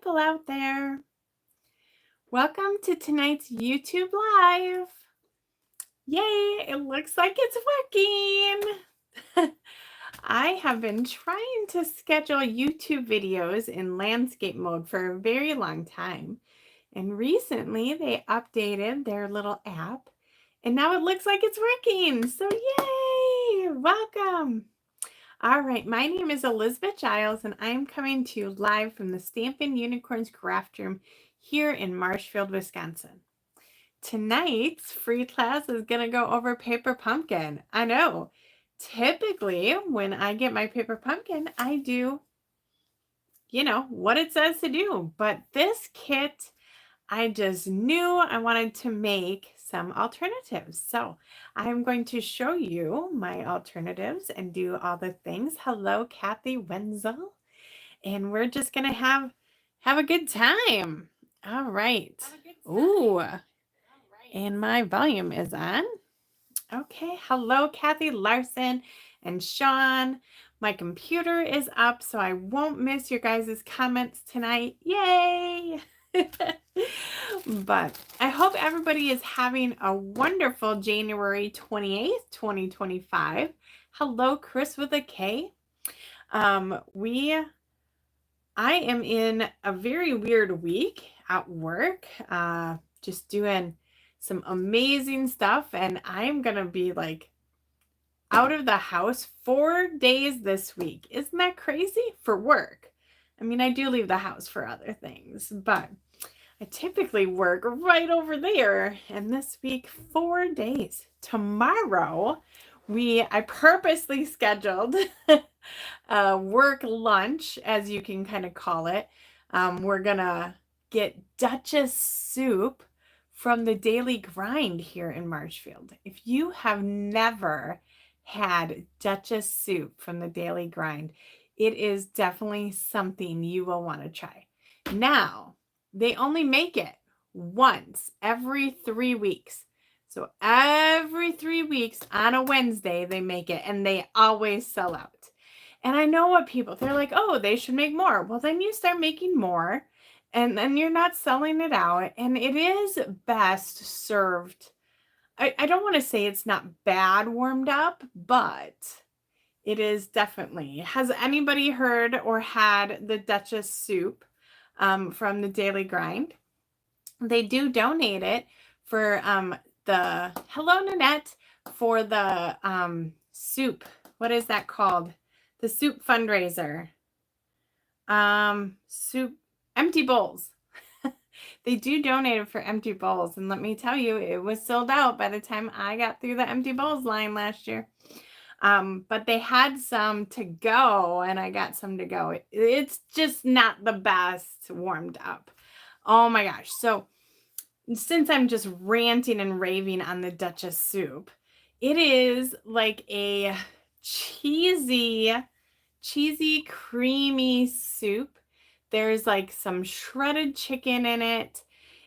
people out there. Welcome to tonight's YouTube Live. Yay, it looks like it's working. I have been trying to schedule YouTube videos in landscape mode for a very long time. And recently they updated their little app and now it looks like it's working. So yay, welcome. All right, my name is Elizabeth Giles, and I'm coming to you live from the Stampin' Unicorns Craft Room here in Marshfield, Wisconsin. Tonight's free class is going to go over paper pumpkin. I know, typically when I get my paper pumpkin, I do, what it says to do. But this kit, I just knew I wanted to make some alternatives. So I'm going to show you my alternatives and do all the things. Hello, Kathy Wenzel. And we're just going to have a good time. All right. Ooh. And my volume is on. Okay. Hello, Kathy Larson and Sean. My computer is up, so I won't miss your guys' comments tonight. Yay! But I hope everybody is having a wonderful January 28th, 2025. Hello, Chris with a K. I am in a very weird week at work, just doing some amazing stuff, and I'm going to be like out of the house 4 days this week. Isn't that crazy? For work. I mean, I do leave the house for other things, but I typically work right over there. And this week, 4 days. Tomorrow, I purposely scheduled a work lunch, as you can kind of call it. We're going to get Duchess soup from the Daily Grind here in Marshfield. If you have never had Duchess soup from the Daily Grind, it is definitely something you will want to try. Now, they only make it once every 3 weeks. So every 3 weeks on a Wednesday, they make it, and they always sell out. And I know what they're like, oh, they should make more. Well, then you start making more, and then you're not selling it out. And it is best served. I don't want to say it's not bad warmed up, but it is definitely. Has anybody heard or had the Duchess soup from the Daily Grind? They do donate it for hello, Nanette, for the soup. What is that called? The soup fundraiser. Soup, empty bowls. They do donate it for empty bowls. And let me tell you, it was sold out by the time I got through the empty bowls line last year. But they had some to go, and I got some to go. It's just not the best warmed up. Oh my gosh. So since I'm just ranting and raving on the Duchess soup, it is like a cheesy, creamy soup. There's like some shredded chicken in it.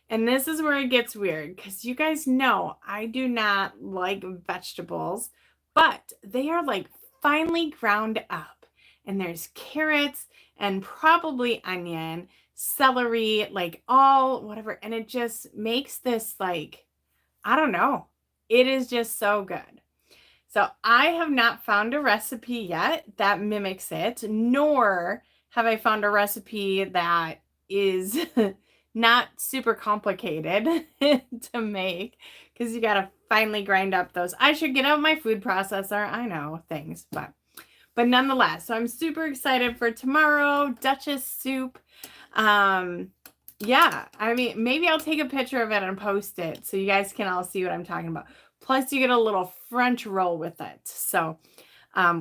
And this is where it gets weird, because you guys know I do not like vegetables, but they are like finely ground up. And there's carrots and probably onion, celery, like all whatever. And it just makes this like, I don't know. It is just so good. So I have not found a recipe yet that mimics it, nor have I found a recipe that is not super complicated to make, because you got to finely grind up those. I should get out my food processor. I know things, but nonetheless, so I'm super excited for tomorrow, Duchess soup. Yeah, I mean, maybe I'll take a picture of it and post it so you guys can all see what I'm talking about. Plus, you get a little French roll with it. So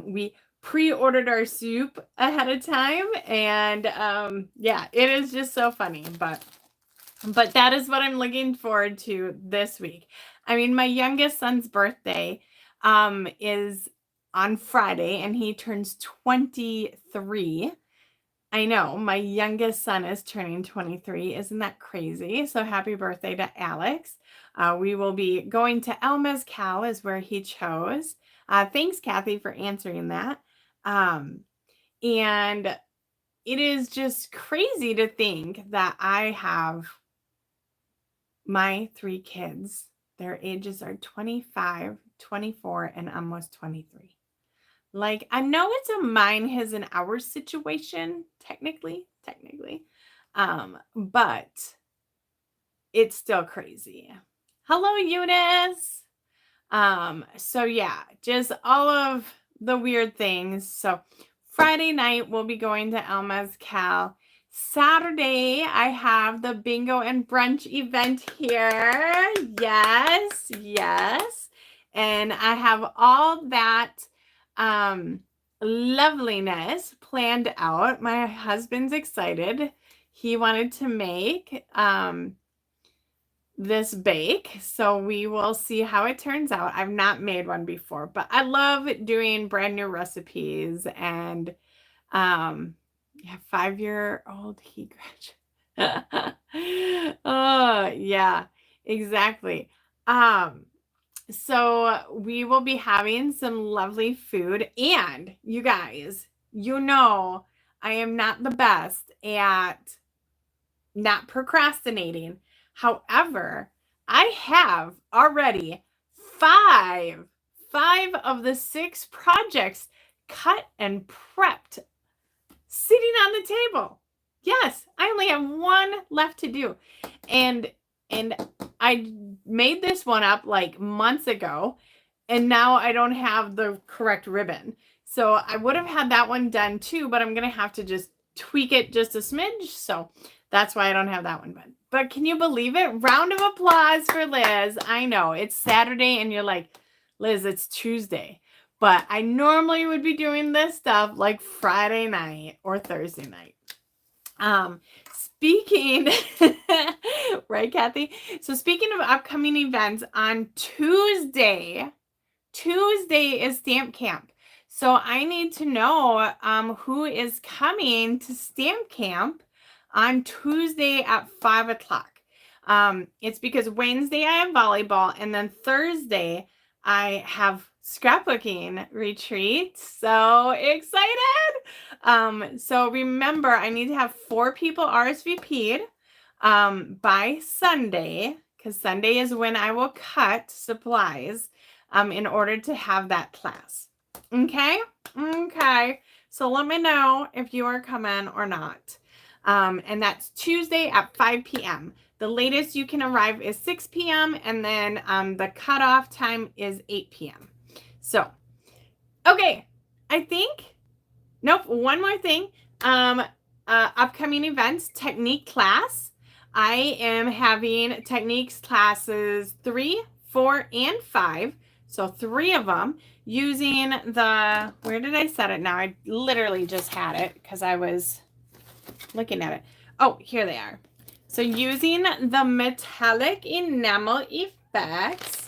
we pre-ordered our soup ahead of time, and yeah, it is just so funny. But that is what I'm looking forward to this week. I mean, my youngest son's birthday is on Friday, and he turns 23. I know, my youngest son is turning 23. Isn't that crazy? So happy birthday to Alex. We will be going to El Mezcal is where he chose. Thanks, Kathy, for answering that. And it is just crazy to think that I have my 3 kids. Their ages are 25, 24, and almost 23. Like, I know it's a mine, his, and ours situation, technically, but it's still crazy. Hello, Eunice. So yeah, just all of the weird things. So Friday night, we'll be going to Elma's Cal. Saturday, I have the bingo and brunch event here. Yes, yes. And I have all that loveliness planned out. My husband's excited. He wanted to make this bake, so we will see how it turns out. I've not made one before, but I love doing brand new recipes. And yeah, 5-year-old he graduated. Oh yeah, exactly. So we will be having some lovely food, and you guys, I am not the best at not procrastinating. However, I have already five of the 6 projects cut and prepped sitting on the table. Yes, I only have 1 left to do. And I made this one up like months ago, and now I don't have the correct ribbon. So I would have had that one done too, but I'm going to have to just tweak it just a smidge. So that's why I don't have that one done. But can you believe it? Round of applause for Liz. I know it's Saturday and you're like, Liz, it's Tuesday. But I normally would be doing this stuff like Friday night or Thursday night. Speaking, right, Kathy? So speaking of upcoming events, on Tuesday is Stamp Camp. So I need to know who is coming to Stamp Camp on Tuesday at 5 o'clock. It's because Wednesday I have volleyball, and then Thursday I have scrapbooking retreat. So excited. So remember, I need to have 4 people RSVP'd by Sunday, because Sunday is when I will cut supplies in order to have that class. Okay? Okay. So let me know if you are coming or not. And that's Tuesday at 5 p.m. The latest you can arrive is 6 p.m. and then the cutoff time is 8 p.m. So, okay, I think, nope, one more thing. Upcoming events, technique class. I am having techniques classes 3, 4, and 5. So 3 of them using the, where did I set it now? I literally just had it because I was looking at it. Oh, here they are. So using the metallic enamel effects,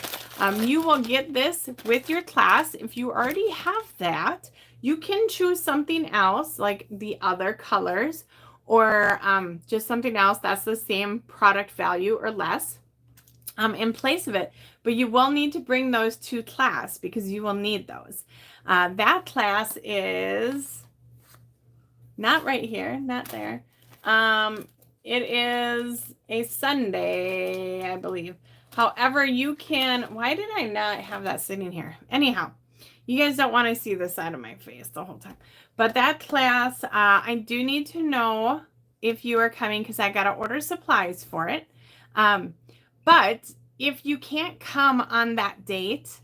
you will get this with your class. If you already have that, you can choose something else like the other colors, or just something else that's the same product value or less in place of it. But you will need to bring those to class because you will need those. That class is not right here, not there. It is a Sunday, I believe. However, you can, why did I not have that sitting here? Anyhow, you guys don't want to see the side of my face the whole time. But that class, I do need to know if you are coming because I got to order supplies for it. But if you can't come on that date,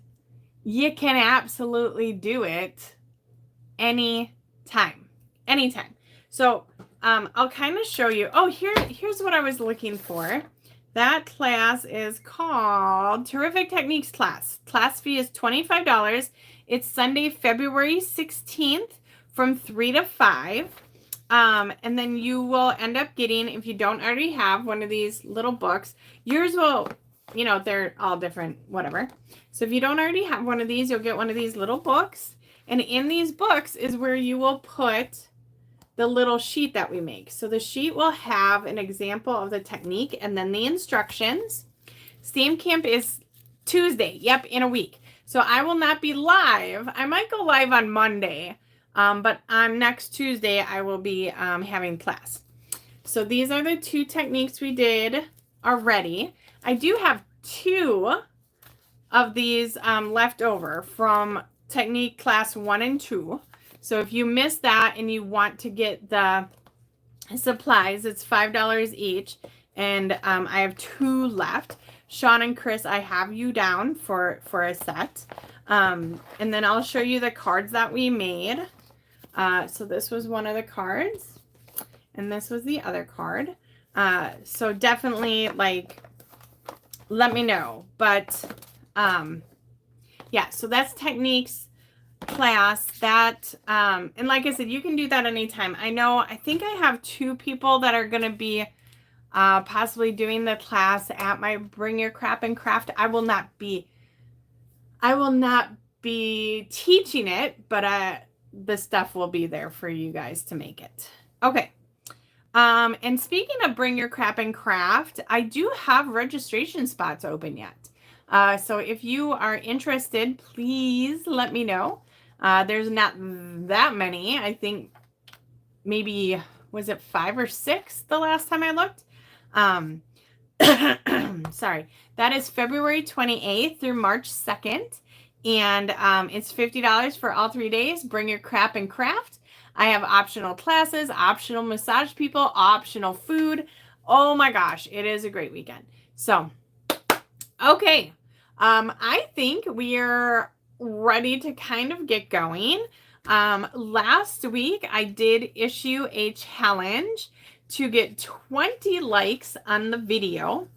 you can absolutely do it anytime. So I'll kind of show you. Oh, here's what I was looking for. That class is called Terrific Techniques Class. Class fee is $25. It's Sunday, February 16th from 3 to 5. And then you will end up getting, if you don't already have one of these little books, yours will, they're all different, whatever. So if you don't already have one of these, you'll get one of these little books. And in these books is where you will put the little sheet that we make. So the sheet will have an example of the technique and then the instructions. Stamp Camp is Tuesday. Yep, in a week. So I will not be live. I might go live on Monday But on next Tuesday, I will be having class. So these are the 2 techniques we did already. I do have 2 of these left over from technique class 1 and 2. So if you missed that and you want to get the supplies, it's $5 each. And I have 2 left. Sean and Chris, I have you down for a set. And then I'll show you the cards that we made. So this was one of the cards. And this was the other card. So definitely, like, let me know. But yeah, so that's techniques class. That and like I said, you can do that anytime. I think I have 2 people that are going to be possibly doing the class at my Bring Your Crap and Craft. I will not be teaching it, but the stuff will be there for you guys to make it. Okay. And speaking of Bring Your Crap and Craft, I do have registration spots open yet. So if you are interested, please let me know. There's not that many. I think maybe, was it 5 or 6 the last time I looked? Sorry. That is February 28th through March 2nd. And it's $50 for all 3 days. Bring Your Crap and Craft. I have optional classes, optional massage people, optional food. Oh my gosh, it is a great weekend. So, okay. I think we are ready to kind of get going. Last week, I did issue a challenge to get 20 likes on the video.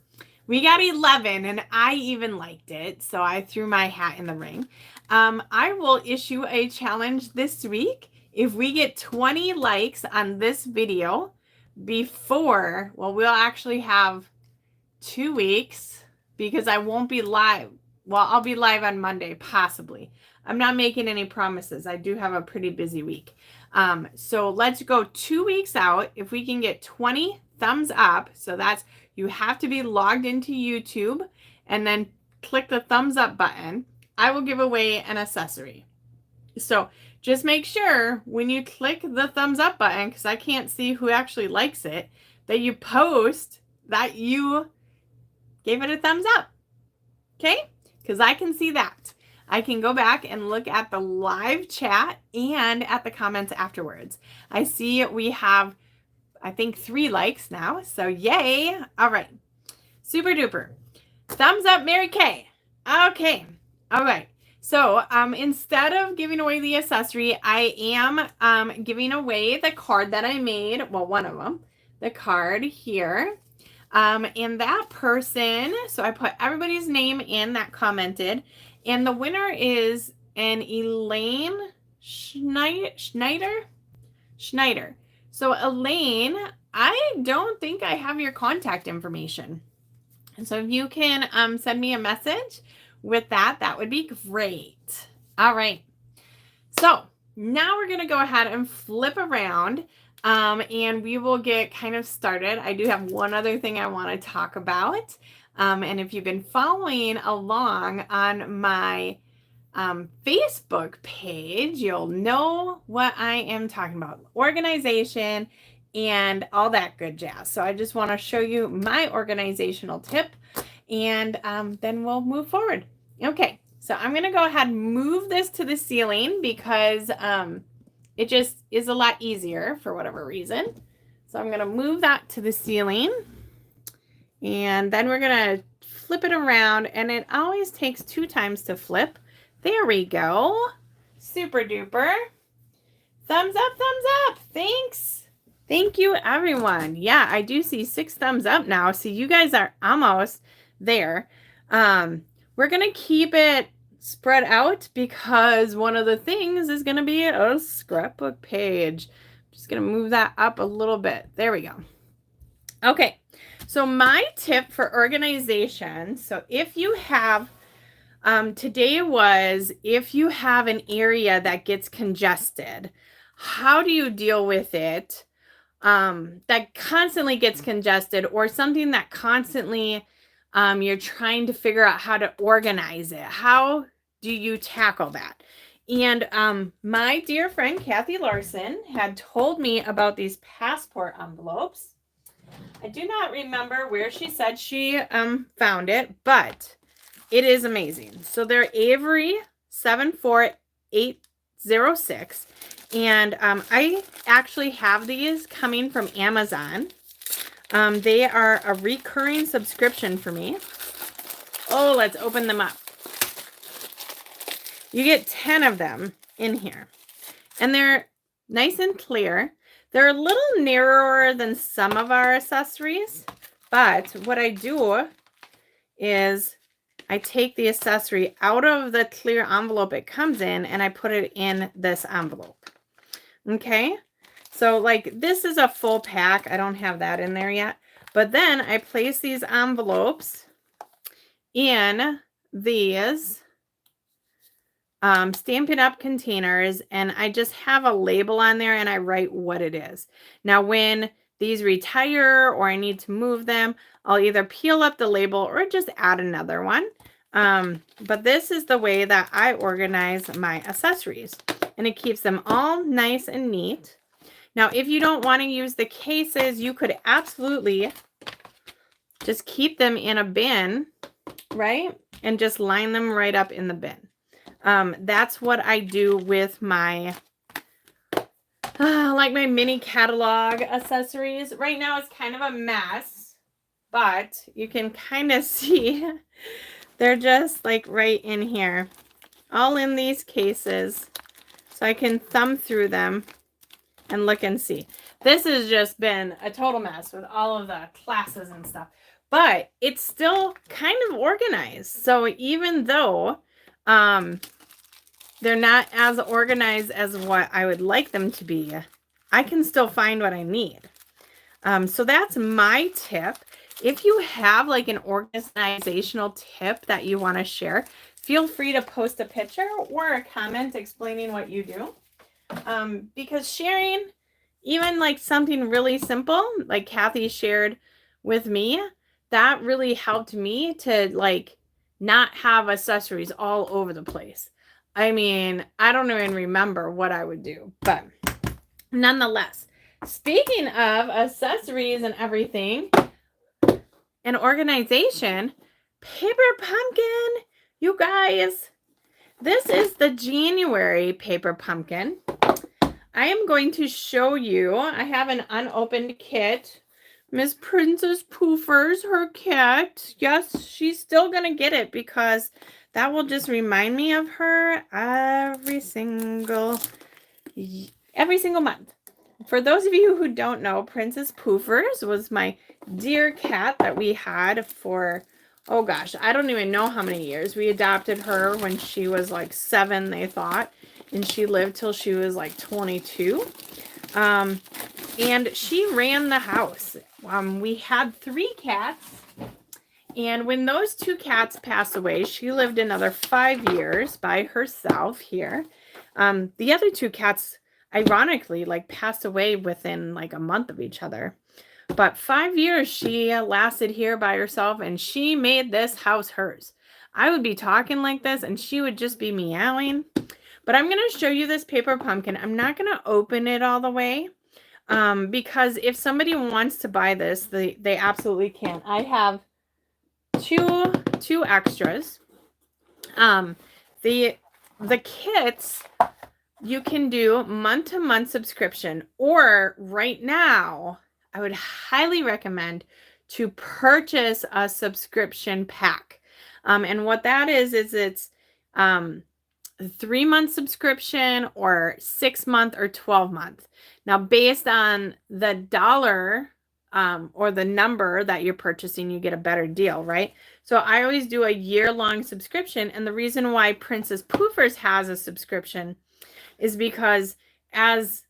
We got 11 and I even liked it. So I threw my hat in the ring. I will issue a challenge this week. If we get 20 likes on this video before, well, we'll actually have 2 weeks because I won't be live. Well, I'll be live on Monday, possibly. I'm not making any promises. I do have a pretty busy week. So let's go 2 weeks out. If we can get 20 thumbs up, so that's, you have to be logged into YouTube and then click the thumbs up button. I will give away an accessory. So just make sure when you click the thumbs up button, because I can't see who actually likes it, that you post that you gave it a thumbs up. Okay? Because I can see that. I can go back and look at the live chat and at the comments afterwards. I see we have, I think, 3 likes now. So yay. All right. Super duper. Thumbs up, Mary Kay. Okay. All right. So instead of giving away the accessory, I am giving away the card that I made. Well, one of them. The card here. And that person, so I put everybody's name in that commented. And the winner is an Elaine Schneider. So Elaine, I don't think I have your contact information. And so if you can send me a message with that, that would be great. All right. So now we're going to go ahead and flip around and we will get kind of started. I do have one other thing I want to talk about. And if you've been following along on my Facebook page, you'll know what I am talking about. Organization and all that good jazz. So I just want to show you my organizational tip and then we'll move forward. Okay, so I'm going to go ahead and move this to the ceiling because it just is a lot easier for whatever reason. So I'm going to move that to the ceiling and then we're going to flip it around and it always takes 2 times to flip. There we go. Super duper. Thumbs up, thumbs up. Thanks. Thank you, everyone. Yeah, I do see 6 thumbs up now. So you guys are almost there. We're going to keep it spread out because one of the things is going to be a scrapbook page. I'm just going to move that up a little bit. There we go. Okay. So my tip for organization. So if you have, today was, if you have an area that gets congested, how do you deal with it? That constantly gets congested or something that constantly you're trying to figure out how to organize it. How do you tackle that? And my dear friend Kathy Larson had told me about these passport envelopes. I do not remember where she said she found it, but it is amazing. So they're Avery 74806. And I actually have these coming from Amazon. They are a recurring subscription for me. Oh, let's open them up. You get 10 of them in here. And they're nice and clear. They're a little narrower than some of our accessories. But what I do is I take the accessory out of the clear envelope it comes in and I put it in this envelope. Okay? So like this is a full pack. I don't have that in there yet. But then I place these envelopes in these Stampin' Up! Containers, and I just have a label on there and I write what it is. Now, when these retire or I need to move them, I'll either peel up the label or just add another one. But this is the way that I organize my accessories, and it keeps them all nice and neat. Now, if you don't want to use the cases, you could absolutely just keep them in a bin, right? And just line them right up in the bin. That's what I do with my, like my mini catalog accessories. Right now it's kind of a mess, but you can kind of see they're just like right in here, all in these cases. So I can thumb through them and look and see. This has just been a total mess with all of the classes and stuff, but it's still kind of organized. So even though they're not as organized as what I would like them to be, I can still find what I need. So that's my tip. If you have like an organizational tip that you want to share, feel free to post a picture or a comment explaining what you do. Because sharing even like something really simple, like Kathy shared with me, that really helped me to like not have accessories all over the place. I mean, I don't even remember what I would do, but nonetheless, speaking of accessories and everything and organization, paper pumpkin, you guys, this is the January paper pumpkin. I am going to show you, I have an unopened kit. Miss Princess Poofers, her cat. Yes, she's still going to get it because that will just remind me of her every single month. For those of you who don't know, Princess Poofers was my dear cat that we had for, oh gosh, I don't even know how many years. We adopted her when she was like 7, they thought, and she lived till she was like 22. And she ran the house. We had 3 cats. And when those 2 cats passed away, she lived another 5 years by herself here. The other 2 cats, ironically, like passed away within like a month of each other. But 5 years she lasted here by herself, and she made this house hers. I would be talking like this and she would just be meowing. But I'm going to show you this paper pumpkin. I'm not going to open it all the way because if somebody wants to buy this, they absolutely can. I have two extras. The kits you can do month-to-month subscription, or right now I would highly recommend to purchase a subscription pack. And what that is it's 3-month subscription or 6-month or 12-month. Now, based on the dollar or the number that you're purchasing, you get a better deal, right? So I always do a year-long subscription. And the reason why Princess Poofers has a subscription is because as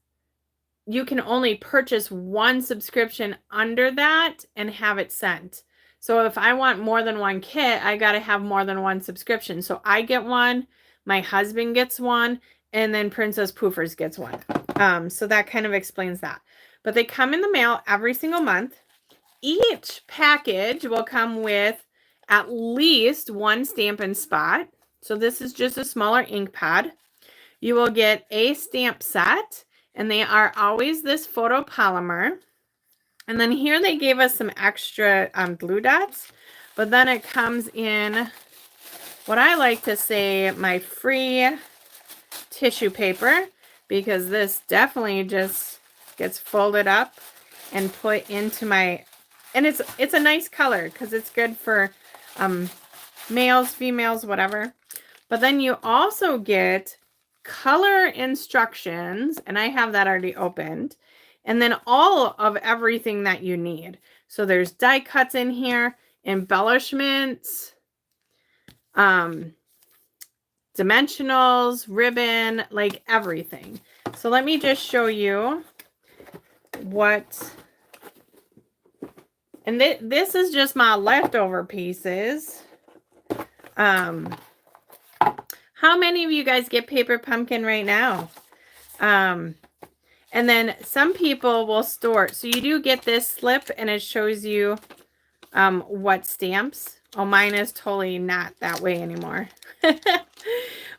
you can only purchase 1 subscription under that and have it sent. So if I want more than 1 kit, I got to have more than 1 subscription. So I get 1, my husband gets 1, and then Princess Poofers gets 1. So that kind of explains that. But they come in the mail every single month. Each package will come with at least 1 Stampin' spot. So this is just a smaller ink pad. you will get a stamp set, and they are always this photopolymer. And then here they gave us some extra glue dots, but then it comes in what I like to say my free tissue paper, because this definitely just gets folded up and put into my, and it's a nice color because it's good for males, females, whatever. But then you also get color instructions, and I have that already opened, and then all of everything that you need. So there's die cuts in here, embellishments, dimensionals, ribbon, like everything. So let me just show you what, and this is just my leftover pieces. How many of you guys get paper pumpkin right now? And then some people will store, so you do get this slip and it shows you what stamps. Oh, mine is totally not that way anymore.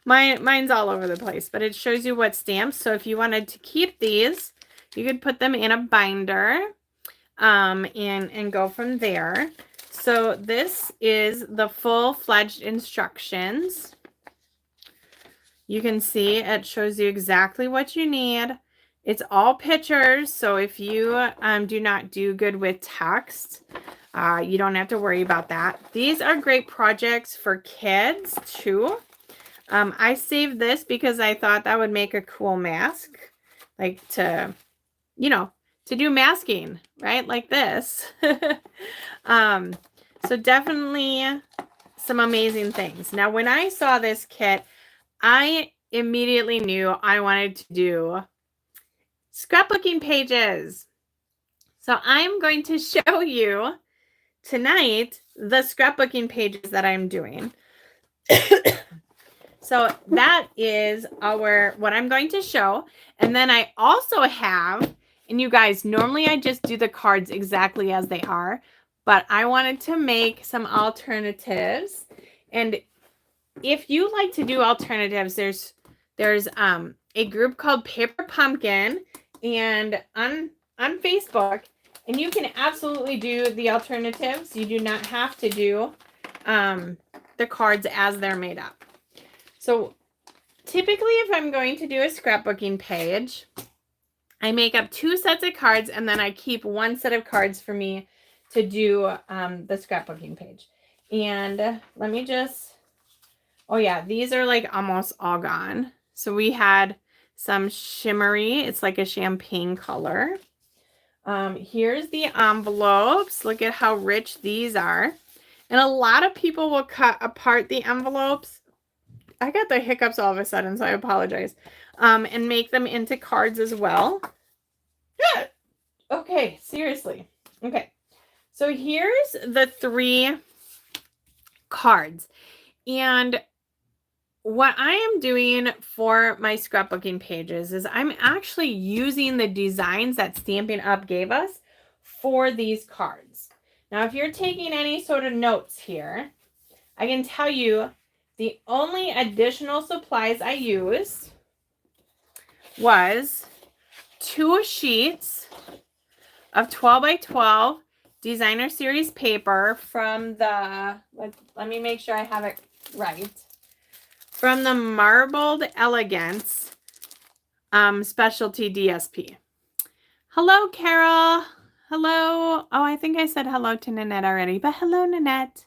Mine's all over the place, but it shows you what stamps. So if you wanted to keep these, you could put them in a binder and go from there. So this is the full-fledged instructions. You can see it shows you exactly what you need. It's all pictures, so if you do not do good with text, you don't have to worry about that. These are great projects for kids too. I saved this because I thought that would make a cool mask, like to, you know, to do masking, right? Like this. So definitely some amazing things. Now, when I saw this kit, I immediately knew I wanted to do scrapbooking pages. So I'm going to show you tonight the scrapbooking pages that I'm doing. So that is what I'm going to show. And then I also have, and you guys, normally I just do the cards exactly as they are, but I wanted to make some alternatives. And if you like to do alternatives, there's a group called Paper Pumpkin and on Facebook, and you can absolutely do the alternatives. You do not have to do the cards as they're made up. So typically if I'm going to do a scrapbooking page, I make up 2 sets of cards, and then I keep 1 set of cards for me to do the scrapbooking page. And let me just, oh yeah, these are like almost all gone. So we had some shimmery, it's like a champagne color. Here's the envelopes. Look at how rich these are. And a lot of people will cut apart the envelopes. I got the hiccups all of a sudden, so I apologize. And make them into cards as well. Okay, seriously. Okay, so here's the 3 cards. And what I am doing for my scrapbooking pages is I'm actually using the designs that Stampin' Up! Gave us for these cards. Now, if you're taking any sort of notes here, I can tell you the only additional supplies I used was 2 sheets of 12 by 12 designer series paper from the, let me make sure I have it right, from the Marbled Elegance Specialty DSP. Hello, Carol. Hello. Oh, I think I said hello to Nanette already, but hello, Nanette.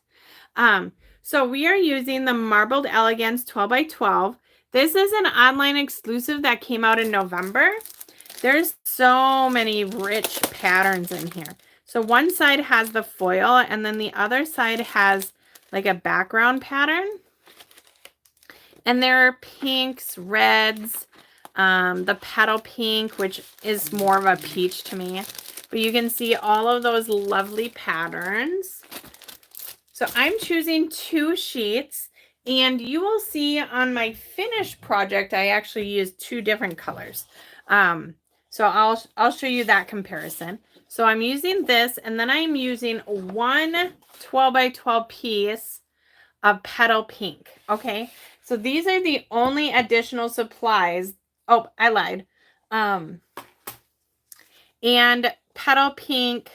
So we are using the Marbled Elegance 12 by 12. This is an online exclusive that came out in November. There's so many rich patterns in here. So one side has the foil, and then the other side has like a background pattern. And there are pinks, reds, the petal pink, which is more of a peach to me. But you can see all of those lovely patterns. So I'm choosing 2 sheets, and you will see on my finished project, I actually used 2 different colors. So I'll show you that comparison. So I'm using this, and then I'm using 1 12 by 12 piece of petal pink. Okay. So these are the only additional supplies. Oh, I lied. And petal pink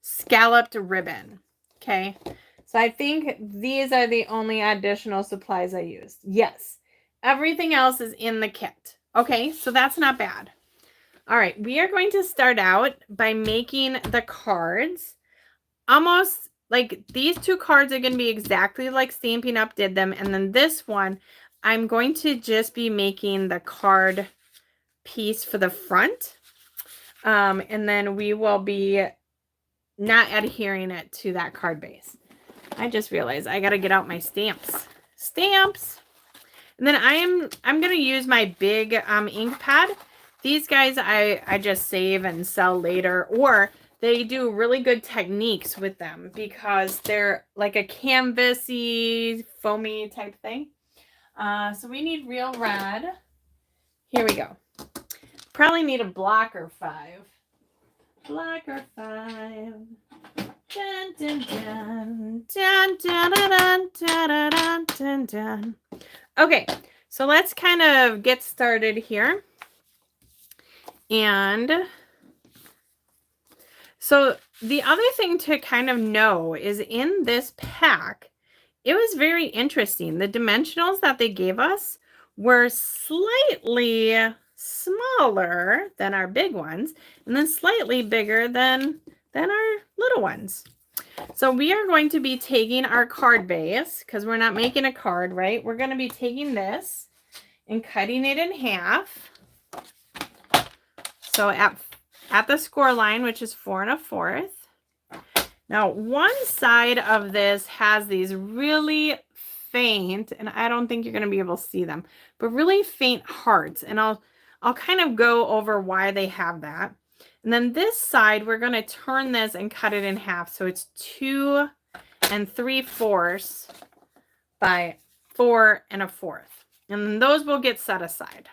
scalloped ribbon. Okay. So I think these are the only additional supplies I used. Yes. Everything else is in the kit. Okay. So that's not bad. All right. We are going to start out by making the cards. Almost like these two cards are going to be exactly like Stampin' Up! Did them. And then this one, I'm going to just be making the card piece for the front. And then we will be not adhering it to that card base. I just realized I got to get out my stamps. Stamps. And then I'm going to use my big ink pad. These guys I just save and sell later, or they do really good techniques with them because they're like a canvasy, foamy type thing. So we need real red. Here we go. Probably need a blocker 5. Blocker 5. Dun, dun, dun, dun, dun, dun, dun, dun, dun, dun. Okay, so let's kind of get started here. And so the other thing to kind of know is in this pack, it was very interesting. The dimensionals that they gave us were slightly smaller than our big ones, and then slightly bigger than our little ones. So we are going to be taking our card base, because we're not making a card, right? We're going to be taking this and cutting it in half. So at the score line, which is 4 1/4. Now, one side of this has these really faint, and I don't think you're going to be able to see them, but really faint hearts. And I'll kind of go over why they have that. And then this side, we're going to turn this and cut it in half. So it's 2 3/4 by 4 1/4. And then those will get set aside.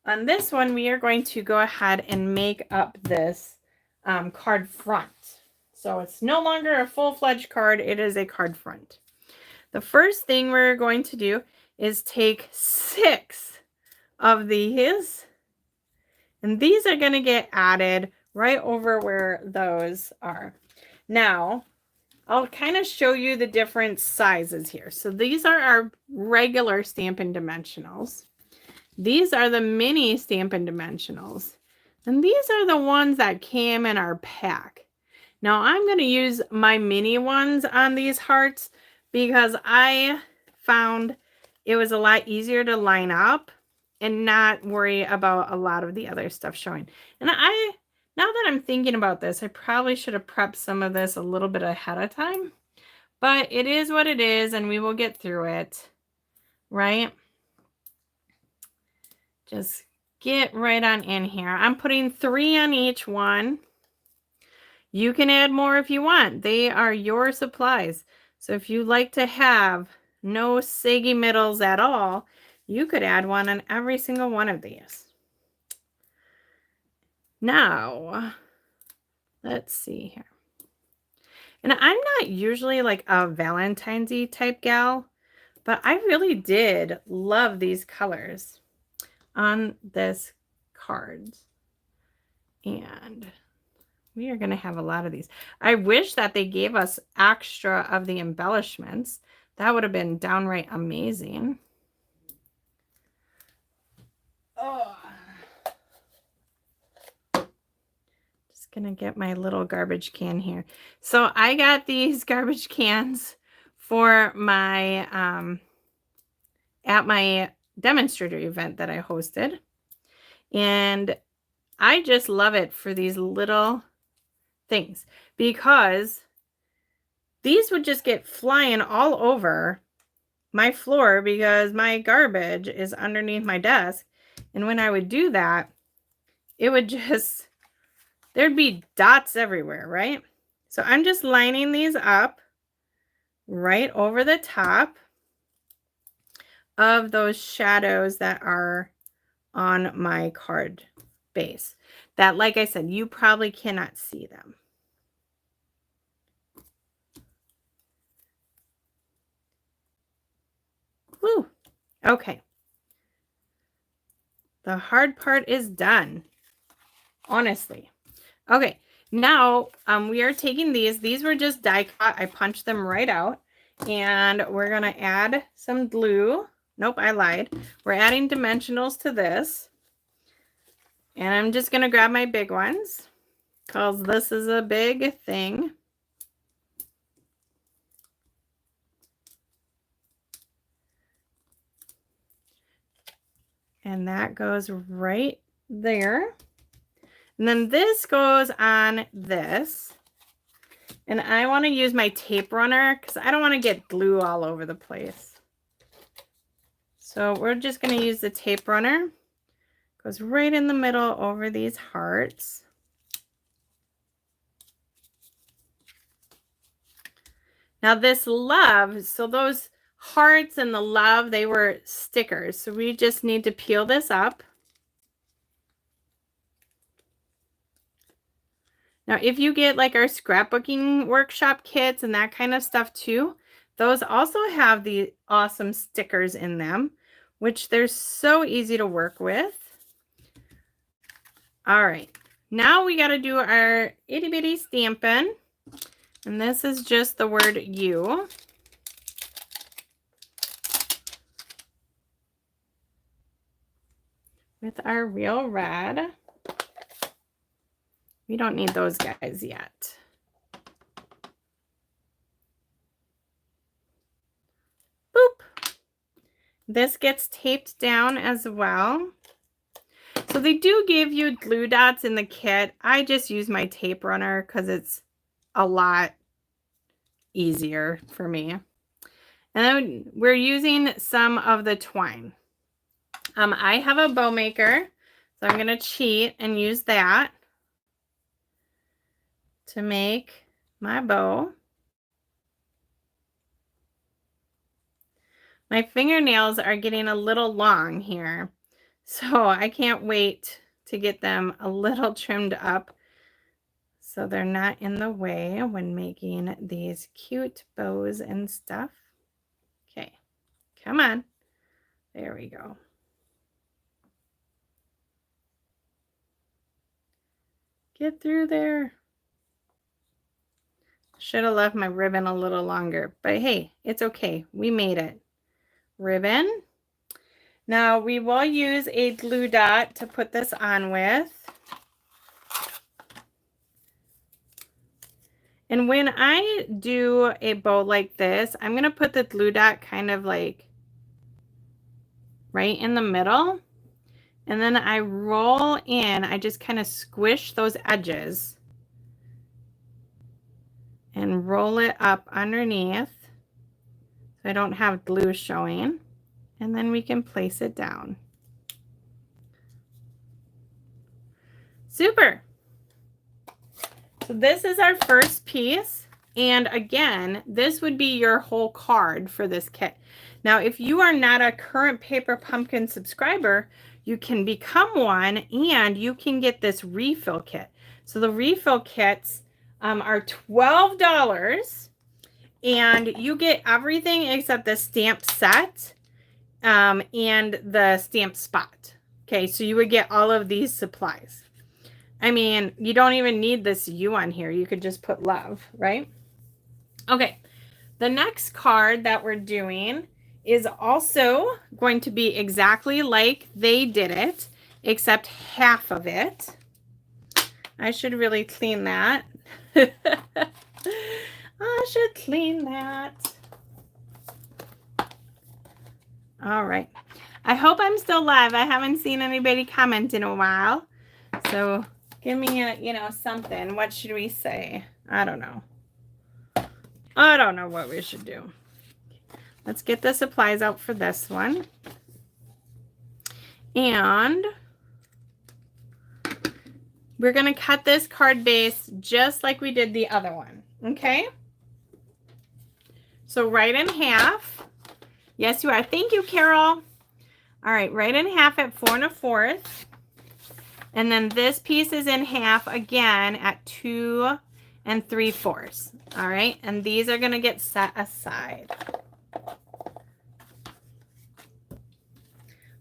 On this one, we are going to go ahead and make up this card front. So it's no longer a full-fledged card. It is a card front. The first thing we're going to do is take 6 of these. And these are going to get added right over where those are. Now, I'll kind of show you the different sizes here. So these are our regular Stampin' Dimensionals. These are the mini Stampin' Dimensionals. And these are the ones that came in our pack. Now, I'm going to use my mini ones on these hearts because I found it was a lot easier to line up and not worry about a lot of the other stuff showing. And now that I'm thinking about this, I probably should have prepped some of this a little bit ahead of time. But it is what it is, and we will get through it, right? Just get right on in here. I'm putting 3 on each one. You can add more if you want. They are your supplies. So if you like to have no saggy middles at all, you could add one on every single one of these. Now, let's see here. And I'm not usually like a Valentine's-y type gal, but I really did love these colors on this card. And we are going to have a lot of these. I wish that they gave us extra of the embellishments. That would have been downright amazing. Oh. Just going to get my little garbage can here. So I got these garbage cans for my at my demonstrator event that I hosted. And I just love it for these little things because these would just get flying all over my floor because my garbage is underneath my desk. And when I would do that, it would just, there'd be dots everywhere, right? So I'm just lining these up right over the top of those shadows that are on my card base. That, like I said, you probably cannot see them. Okay. The hard part is done, honestly. Okay, now we are taking these. These were just die cut. I punched them right out. And we're going to add some glue. Nope, I lied. We're adding dimensionals to this. And I'm just going to grab my big ones because this is a big thing. And that goes right there. And then this goes on this. And I want to use my tape runner because I don't want to get glue all over the place. So we're just going to use the tape runner. Goes right in the middle over these hearts. Now this love, so those hearts and the love, they were stickers. So we just need to peel this up. Now, if you get like our scrapbooking workshop kits and that kind of stuff too, those also have the awesome stickers in them, which they're so easy to work with. All right, now we got to do our itty bitty Stampin'. And this is just the word you. With our real red. We don't need those guys yet. Boop. This gets taped down as well. So they do give you glue dots in the kit. I just use my tape runner because it's a lot easier for me. And then we're using some of the twine. I have a bow maker, so I'm going to cheat and use that to make my bow. My fingernails are getting a little long here, so I can't wait to get them a little trimmed up so they're not in the way when making these cute bows and stuff. Okay, come on. There we go. Get through there. Should have left my ribbon a little longer, but hey, it's okay. We made it. Ribbon. Now we will use a glue dot to put this on with. And when I do a bow like this, I'm going to put the glue dot kind of like right in the middle. And then I roll in, I just kind of squish those edges and roll it up underneath so I don't have glue showing. And then we can place it down. Super. So this is our first piece. And again, this would be your whole card for this kit. Now, if you are not a current Paper Pumpkin subscriber, you can become one and you can get this refill kit. So the refill kits are $12 and you get everything except the stamp set and the stamp spot. Okay, so you would get all of these supplies. I mean, you don't even need this U on here. You could just put love, right? Okay, the next card that we're doing is also going to be exactly like they did it, except half of it. I should really clean that. I should clean that. All right. I hope I'm still live. I haven't seen anybody comment in a while. So give me a, something. What should we say? I don't know. I don't know what we should do. Let's get the supplies out for this one. And we're going to cut this card base just like we did the other one. Okay? So right in half. Yes, you are. Thank you, Carol. All right, right in half at 4 1/4. And then this piece is in half again at 2 3/4. All right, and these are going to get set aside.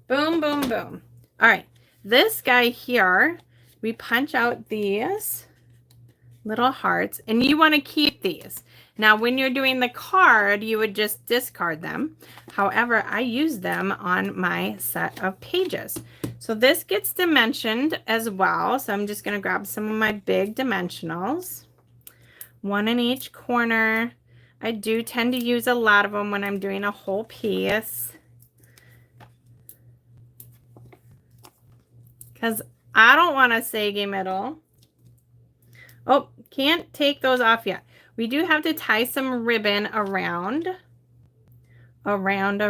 Boom, boom, boom. All right, this guy here, we punch out these little hearts, and you want to keep these. Now, when you're doing the card, you would just discard them. However, I use them on my set of pages. So this gets dimensioned as well. So I'm just going to grab some of my big dimensionals, one in each corner. I do tend to use a lot of them when I'm doing a whole piece, because I don't want a saggy middle. Oh, can't take those off yet. We do have to tie some ribbon around. Around.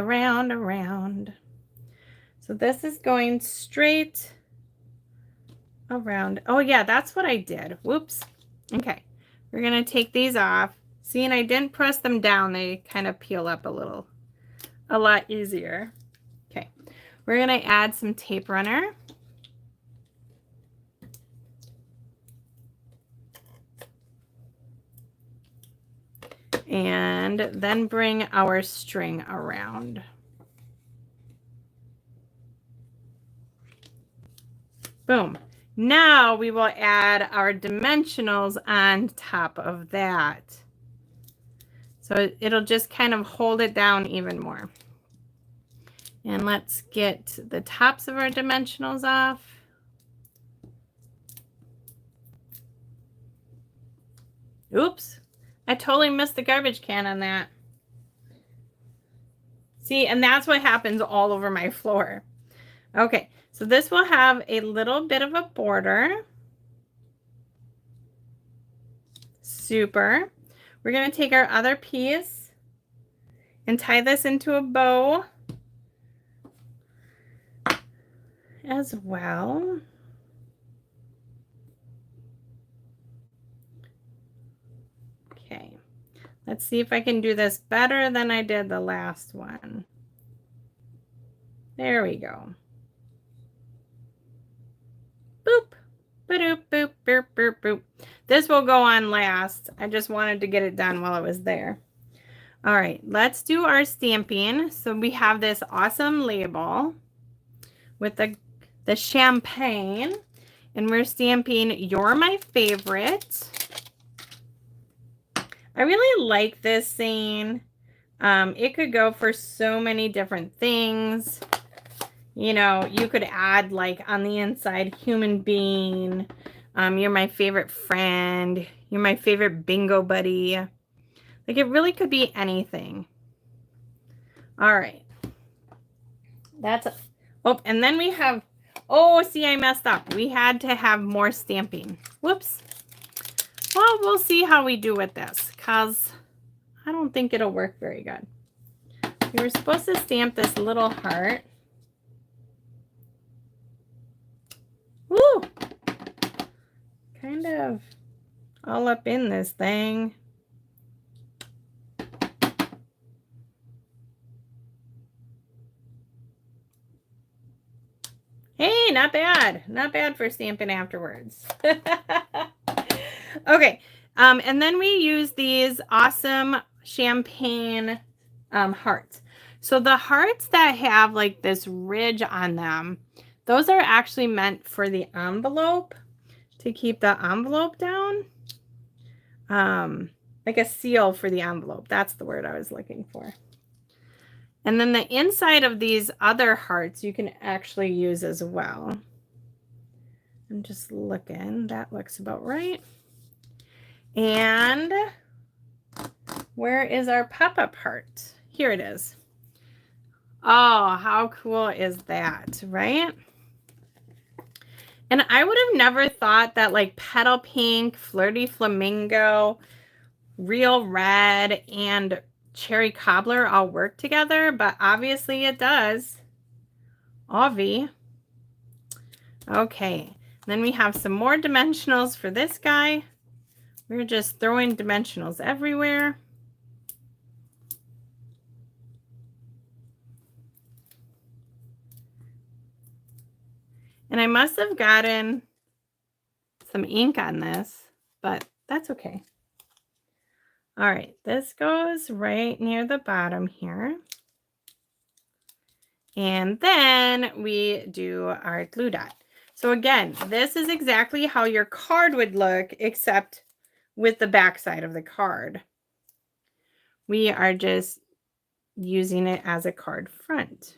So this is going straight around. Oh yeah, that's what I did. Whoops. Okay, we're gonna take these off. See, and I didn't press them down. They kind of peel up a lot easier. Okay, we're gonna add some tape runner. And then bring our string around. Boom. Now we will add our dimensionals on top of that. So it'll just kind of hold it down even more. And let's get the tops of our dimensionals off. Oops. I totally missed the garbage can on that. See, and that's what happens all over my floor. Okay, so this will have a little bit of a border. Super. We're going to take our other piece and tie this into a bow as well. Okay, let's see if I can do this better than I did the last one. There we go. Boop, ba-doop, boop, boop, boop, boop. This will go on last. I just wanted to get it done while it was there. All right, let's do our stamping. So we have this awesome label with the champagne, and we're stamping "You're My Favorite." I really like this saying. It could go for so many different things. You know, you could add like on the inside, human being, you're my favorite friend, you're my favorite bingo buddy. Like it really could be anything. All right. That's, oh, and then we have, oh, see, I messed up. We had to have more stamping. Whoops. Well, we'll see how we do with this, because I don't think it'll work very good. We were supposed to stamp this little heart. Woo! Kind of all up in this thing. Hey, not bad. Not bad for stamping afterwards. Okay. And then we use these awesome champagne hearts. So the hearts that have like this ridge on them, those are actually meant for the envelope, to keep the envelope down. Like a seal for the envelope. That's the word I was looking for. And then the inside of these other hearts you can actually use as well. I'm just looking. That looks about right. And where is our pop-up heart? Here it is. Oh, how cool is that, right? And I would have never thought that like petal pink, flirty flamingo, real red, and cherry cobbler all work together, but obviously it does. Obvi. Okay, then we have some more dimensionals for this guy. We're just throwing dimensionals everywhere. And I must have gotten some ink on this, but that's okay. All right, this goes right near the bottom here. And then we do our glue dot. So again, this is exactly how your card would look, except with the back side of the card. We are just using it as a card front.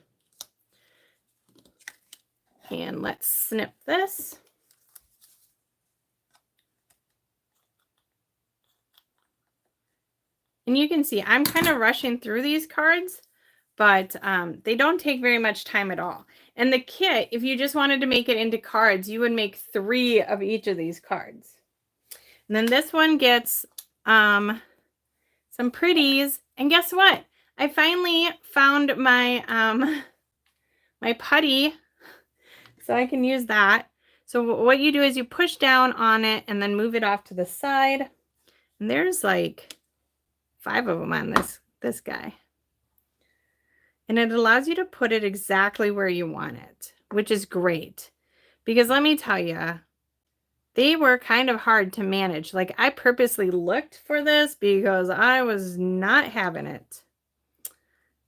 And let's snip this. And you can see I'm kind of rushing through these cards, but they don't take very much time at all. And the kit, if you just wanted to make it into cards, you would make 3 of each of these cards. And then this one gets some pretties. And guess what? I finally found my my putty, so I can use that. So what you do is you push down on it and then move it off to the side. And there's like 5 of them on this guy. And it allows you to put it exactly where you want it, which is great. Because let me tell you, they were kind of hard to manage. Like, I purposely looked for this because I was not having it.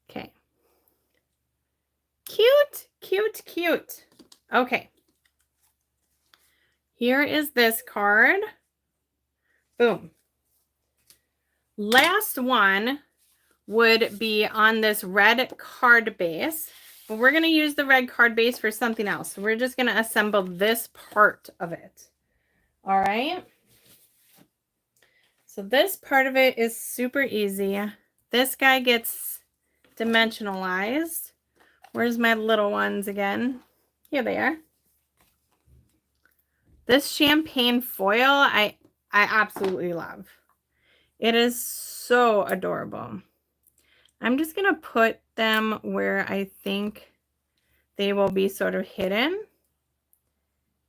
Okay. Cute, cute, cute. Okay. Here is this card. Boom. Last one would be on this red card base, but we're going to use the red card base for something else. So we're just going to assemble this part of it. All right. So this part of it is super easy. This guy gets dimensionalized. Where's my little ones again? Here they are. This champagne foil, I absolutely love. It is so adorable. I'm just going to put them where I think they will be sort of hidden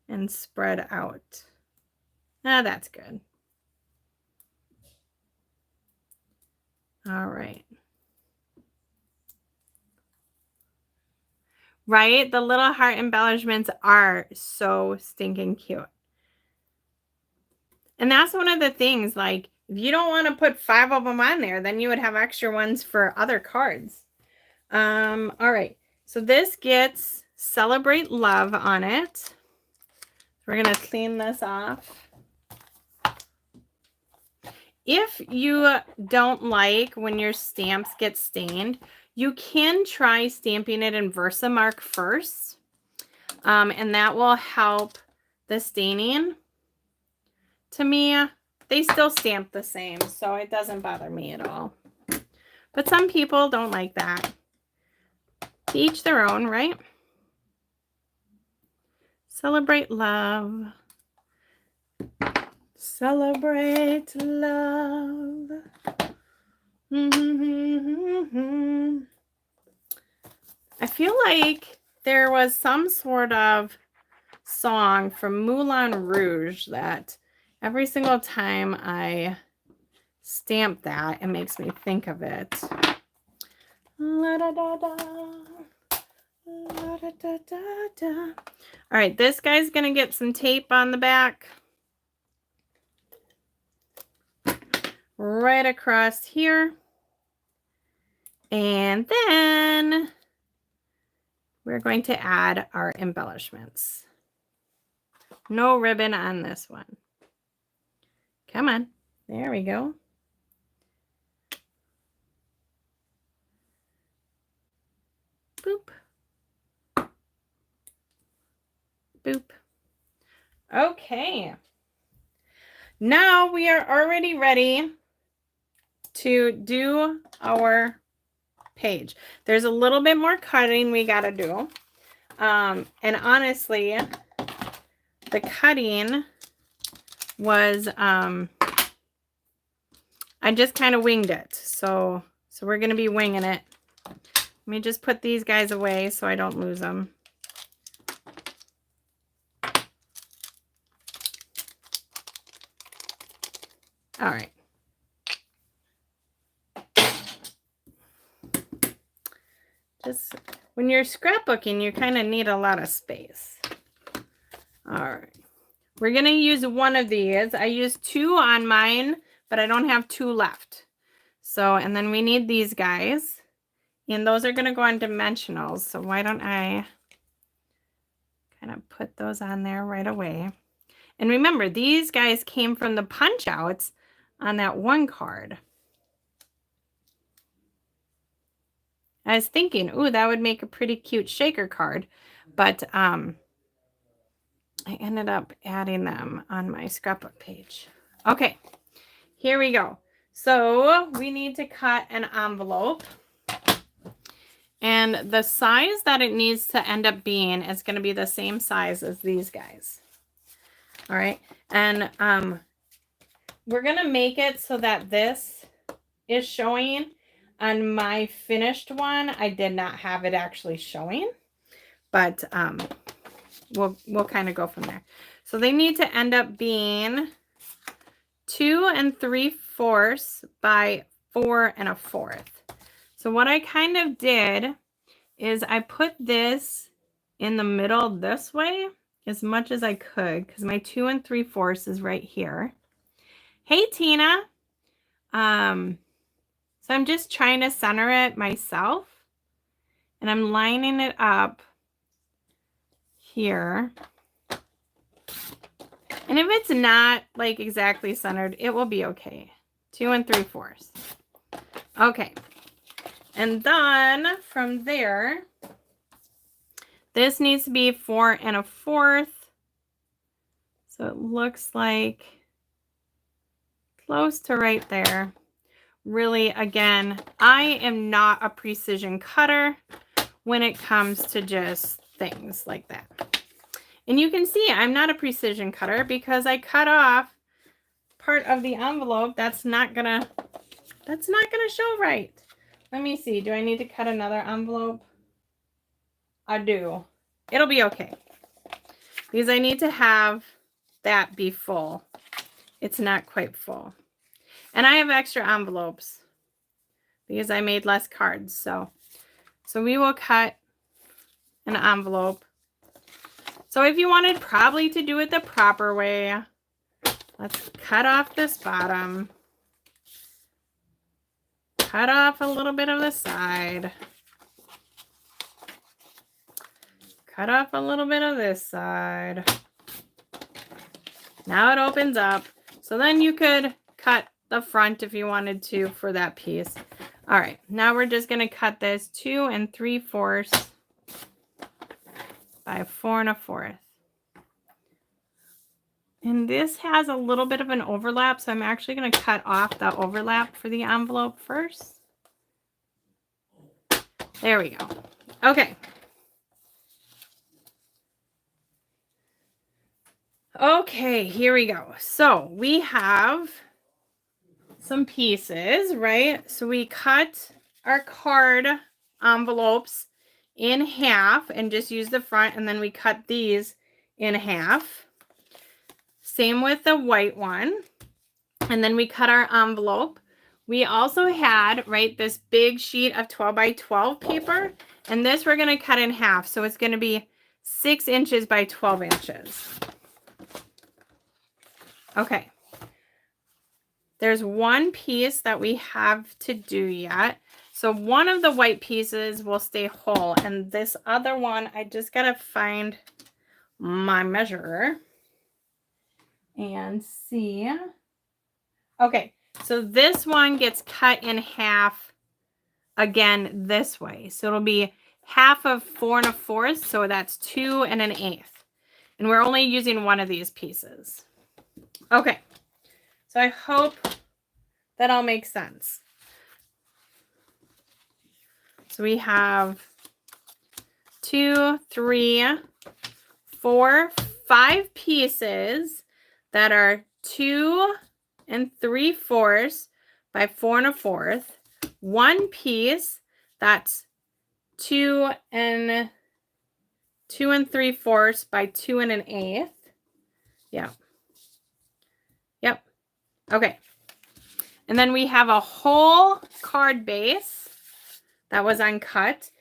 and spread out. Ah, that's good. All right. Right? The little heart embellishments are so stinking cute. And that's one of the things, like, if you don't want to put 5 of them on there, then you would have extra ones for other cards. All right. So this gets Celebrate Love on it. We're going to clean this off. If you don't like when your stamps get stained, you can try stamping it in Versamark first. And that will help the staining. To me, they still stamp the same, so it doesn't bother me at all. But some people don't like that. To each their own, right? Celebrate love. Celebrate love. I feel like there was some sort of song from Moulin Rouge that every single time I stamp that, it makes me think of it. La, da, da, da. La, da, da, da, da. All right, this guy's going to get some tape on the back. Right across here. And then we're going to add our embellishments. No ribbon on this one. Come on. There we go. Boop. Boop. Okay. Now we are already ready to do our page. There's a little bit more cutting we got to do. And honestly, the cutting was, I just kind of winged it. So we're going to be winging it. Let me just put these guys away so I don't lose them. All right. Just when you're scrapbooking, you kind of need a lot of space. All right. We're going to use one of these. I used 2 on mine, but I don't have 2 left. So, and then we need these guys. And those are going to go on dimensionals. So why don't I kind of put those on there right away. And remember, these guys came from the punch outs on that one card. I was thinking, ooh, that would make a pretty cute shaker card. But I ended up adding them on my scrapbook page. Okay, here we go. So we need to cut an envelope. And the size that it needs to end up being is going to be the same size as these guys. All right. And we're going to make it so that this is showing. On my finished one, I did not have it actually showing. But we'll kind of go from there. So they need to end up being 2 3/4 by 4 1/4. So what I kind of did is I put this in the middle this way as much as I could because my 2 3/4 is right here. Hey, Tina. So I'm just trying to center it myself, and I'm lining it up here. And if it's not like exactly centered, it will be okay. 2 3/4. Okay. And then from there, this needs to be 4 1/4. So it looks like close to right there. Really, again, I am not a precision cutter when it comes to just things like that. And you can see I'm not a precision cutter because I cut off part of the envelope that's not gonna show right. Let me see. Do I need to cut another envelope? I do. It'll be okay. Because I need to have that be full. It's not quite full. And I have extra envelopes because I made less cards. So we will cut an envelope. So if you wanted probably to do it the proper way, let's cut off this bottom. Cut off a little bit of the side. Cut off a little bit of this side. Now it opens up. So then you could cut the front if you wanted to for that piece. All right, now we're just going to cut this 2 3/4 by 4 1/4. And this has a little bit of an overlap, so I'm actually going to cut off the overlap for the envelope first. There we go. Okay. Okay, here we go. So we have some pieces, right? So we cut our card envelopes in half and just use the front, and then we cut these in half. Same with the white one. And then we cut our envelope. We also had, right, this big sheet of 12 by 12 paper, and this we're going to cut in half. So it's going to be 6 inches by 12 inches. Okay. There's one piece that we have to do yet. So one of the white pieces will stay whole, and this other one, I just got to find my measurer and see. Okay, so this one gets cut in half again this way. So it'll be half of 4 1/4, so that's 2 1/8. And we're only using one of these pieces. Okay, so I hope that all makes sense. So we have 2, 3, 4, 5 pieces that are 2 3/4 by 4 1/4. One piece that's 2 3/4 by 2 1/8. Yeah. Yep. Okay. And then we have a whole card base that was uncut.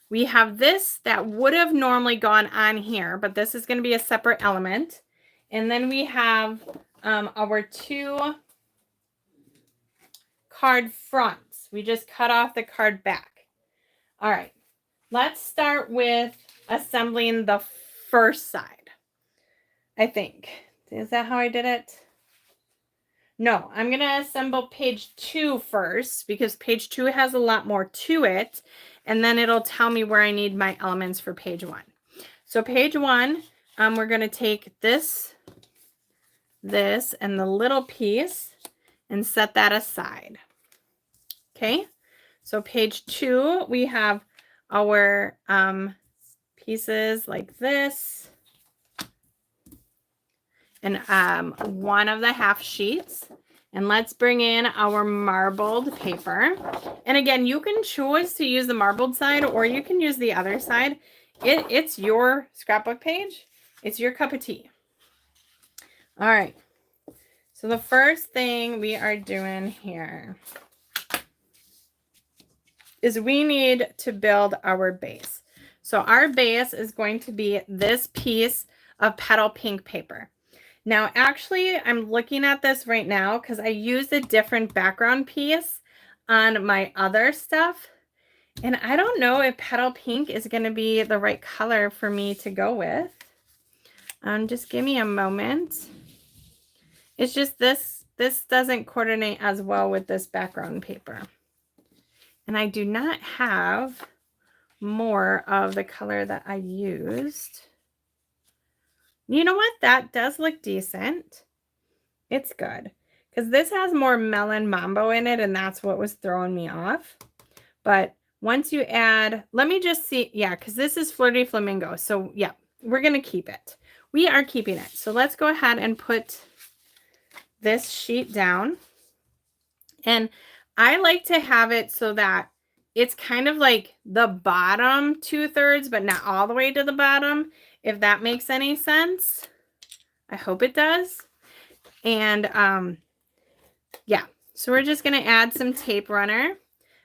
We have this that would have normally gone on here, but this is going to be a separate element. And then we have our 2 card fronts. We just cut off the card back. All right, let's start with assembling the first side, I think. Is that how I did it? No, I'm going to assemble page 2 first because page 2 has a lot more to it, and then it'll tell me where I need my elements for page 1. So page 1, we're going to take this, and the little piece and set that aside. Okay, so page 2, we have our pieces like this, and one of the half sheets. And let's bring in our marbled paper. And again, you can choose to use the marbled side or you can use the other side. It's your scrapbook page. It's your cup of tea. All right. So the first thing we are doing here is we need to build our base. So our base is going to be this piece of petal pink paper. Now, actually, I'm looking at this right now because I used a different background piece on my other stuff. And I don't know if petal pink is going to be the right color for me to go with. Just give me a moment. It's just this doesn't coordinate as well with this background paper. And I do not have more of the color that I used. You know what? That does look decent. It's good. Because this has more melon mambo in it, and that's what was throwing me off. But once you add, let me just see. Yeah, because this is Flirty Flamingo. So, yeah, we're going to keep it. We are keeping it. So, let's go ahead and put this sheet down. And I like to have it so that it's kind of like the bottom 2/3, but not all the way to the bottom. If that makes any sense. I hope it does. And yeah, so we're just going to add some tape runner.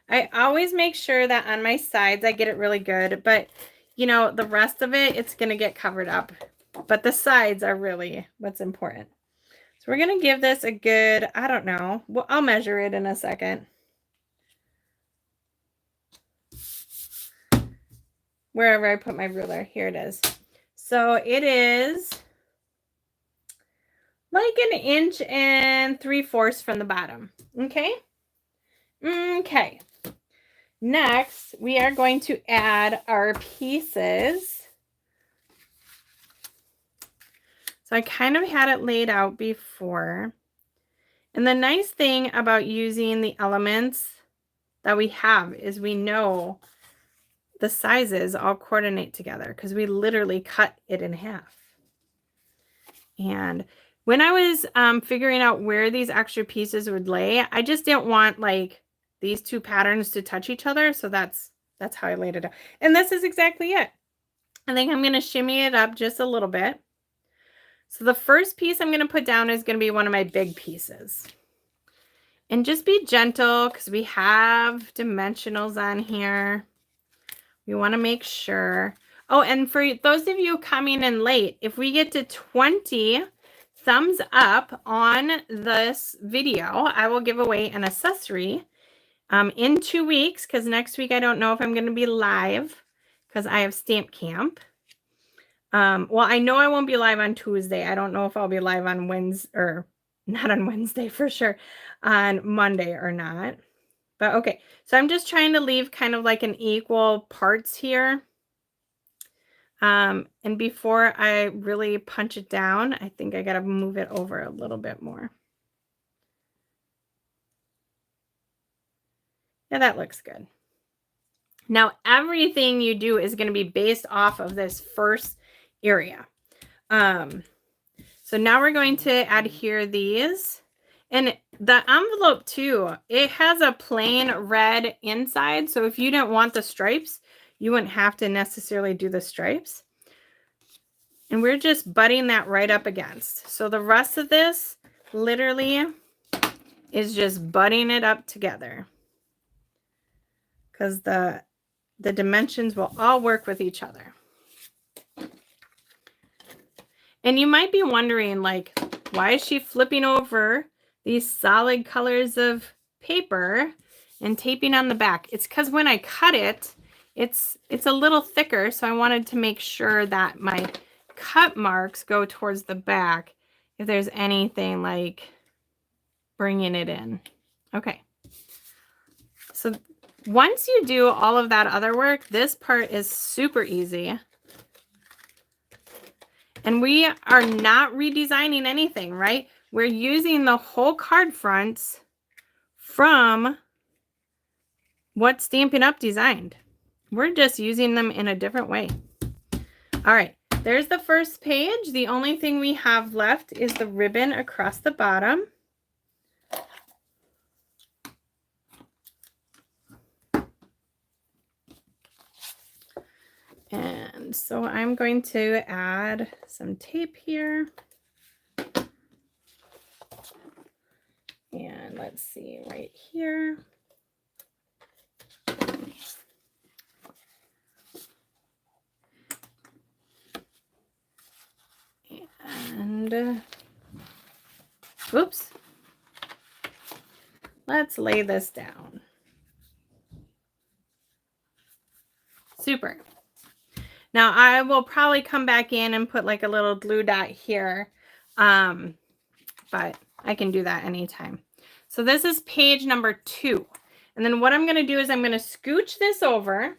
I always make sure that on my sides I get it really good, but you know, the rest of it, it's going to get covered up. But the sides are really what's important. So we're going to give this a good, I don't know, well, I'll measure it in a second. Wherever I put my ruler, here it is. So it is like 1 3/4 inches from the bottom. Okay. Okay. Next, we are going to add our pieces. So I kind of had it laid out before. And the nice thing about using the elements that we have is we know the sizes all coordinate together because we literally cut it in half. And when I was figuring out where these extra pieces would lay, I just didn't want like these two patterns to touch each other. So that's how I laid it out. And this is exactly it. I think I'm going to shimmy it up just a little bit. So the first piece I'm going to put down is going to be one of my big pieces. And just be gentle because we have dimensionals on here. We want to make sure. Oh, and for those of you coming in late, if we get to 20 thumbs up on this video, I will give away an accessory in 2 weeks, because next week I don't know if I'm going to be live because I have stamp camp. Well, I know I won't be live on Tuesday. I don't know if I'll be live on Wednesday, or not on Wednesday for sure, on Monday or not. But okay, so I'm just trying to leave kind of like an equal parts here. And before I really punch it down, I think I got to move it over a little bit more. Yeah, that looks good. Now, everything you do is going to be based off of this first area. So now we're going to adhere these. And the envelope too, it has a plain red inside. So if you don't want the stripes, you wouldn't have to necessarily do the stripes. And we're just butting that right up against. So the rest of this literally is just butting it up together, because the dimensions will all work with each other. And you might be wondering, like, why is she flipping over these solid colors of paper and taping on the back? It's because when I cut it, it's a little thicker, so I wanted to make sure that my cut marks go towards the back if there's anything like bringing it in. Okay. So once you do all of that other work, this part is super easy. And we are not redesigning anything, right? We're using the whole card fronts from what Stampin' Up! Designed. We're just using them in a different way. All right, there's the first page. The only thing we have left is the ribbon across the bottom. And so I'm going to add some tape here. And let's see, right here. And, oops. Let's lay this down. Super. Now I will probably come back in and put like a little glue dot here, but I can do that anytime. So this is page number 2. And then what I'm going to do is I'm going to scooch this over.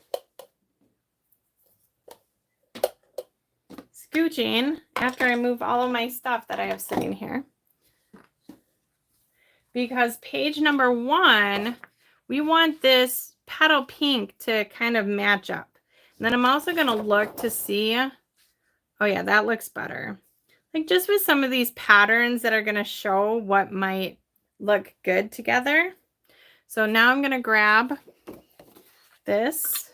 Scooching after I move all of my stuff that I have sitting here. Because page number 1, we want this petal pink to kind of match up. And then I'm also going to look to see, oh yeah, that looks better. Like just with some of these patterns that are going to show what might look good together. So now I'm going to grab this.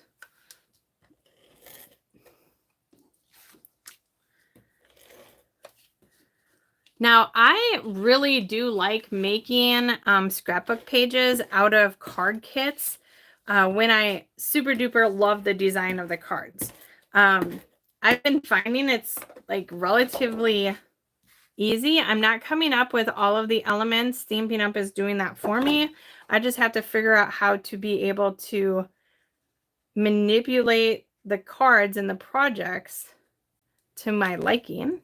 Now, I really do like making scrapbook pages out of card kits when I super duper love the design of the cards. I've been finding it's like relatively easy. I'm not coming up with all of the elements. Stampin' Up! Is doing that for me. I just have to figure out how to be able to manipulate the cards and the projects to my liking.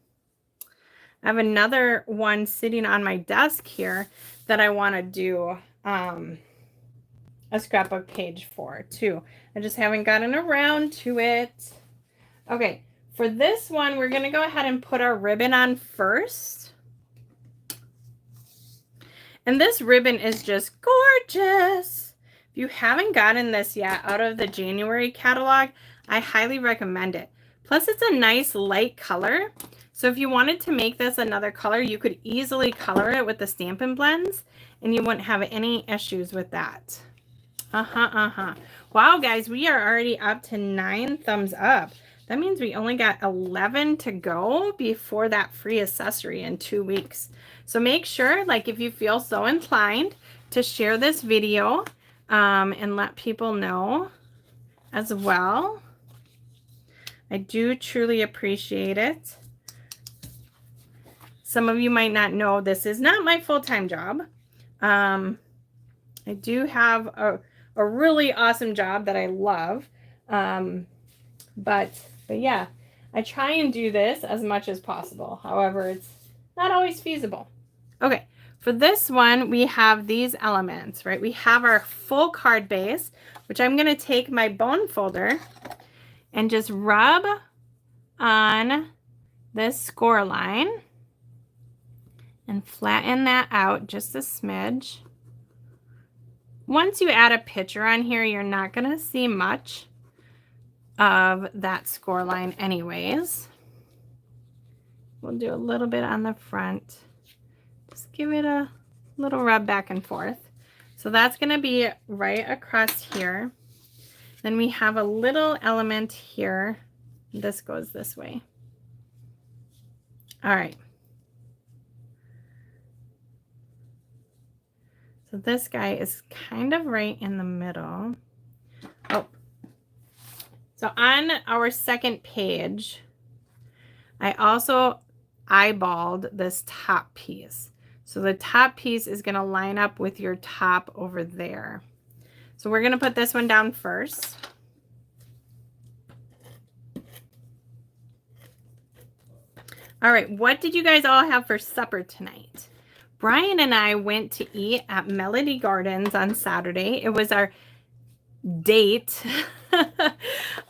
I have another one sitting on my desk here that I want to do a scrapbook page for too. I just haven't gotten around to it. Okay, for this one, we're going to go ahead and put our ribbon on first. And this ribbon is just gorgeous. If you haven't gotten this yet out of the January catalog, I highly recommend it. Plus, it's a nice light color. So if you wanted to make this another color, you could easily color it with the Stampin' blends and you wouldn't have any issues with that. Wow, guys, we are already up to 9 thumbs up. That means we only got 11 to go before that free accessory in 2 weeks. So make sure, like if you feel so inclined, to share this video and let people know as well. I do truly appreciate it. Some of you might not know this is not my full-time job. I do have a really awesome job that I love. But yeah, I try and do this as much as possible. However, it's not always feasible. Okay, for this one, we have these elements, right? We have our full card base, which I'm going to take my bone folder and just rub on this score line. And flatten that out just a smidge. Once you add a picture on here, you're not going to see much of that score line anyways. We'll do a little bit on the front. Just give it a little rub back and forth. So that's going to be right across here. Then we have a little element here. This goes this way. All right. So this guy is kind of right in the middle. Oh, so on our second page, I also eyeballed this top piece. So the top piece is going to line up with your top over there. So we're going to put this one down first. All right, what did you guys all have for supper tonight? Brian and I went to eat at Melody Gardens on Saturday. It was our date.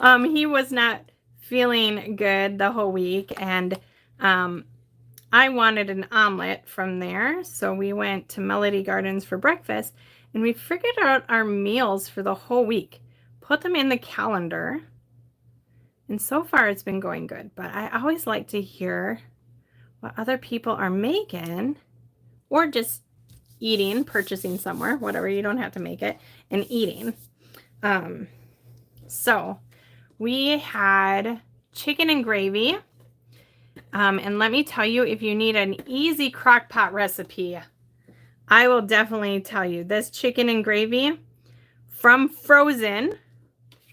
He was not feeling good the whole week, and I wanted an omelet from there, so we went to Melody Gardens for breakfast, and we figured out our meals for the whole week, put them in the calendar, and so far it's been going good. But I always like to hear what other people are making, or just eating, purchasing somewhere, whatever, you don't have to make it, and eating. So we had chicken and gravy. And let me tell you, if you need an easy crock pot recipe, I will definitely tell you this chicken and gravy from frozen.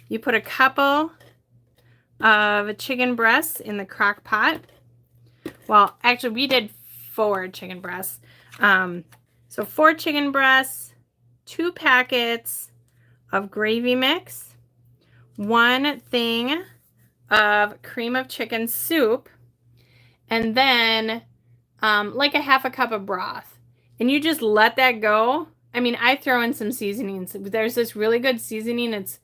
You put a couple of chicken breasts in the crock pot. Well, actually, we did 4 chicken breasts. So 4 chicken breasts, 2 packets of gravy mix, 1 thing of cream of chicken soup, and then like a half a cup of broth. And you just let that go. I mean, I throw in some seasonings. There's this really good seasoning. It's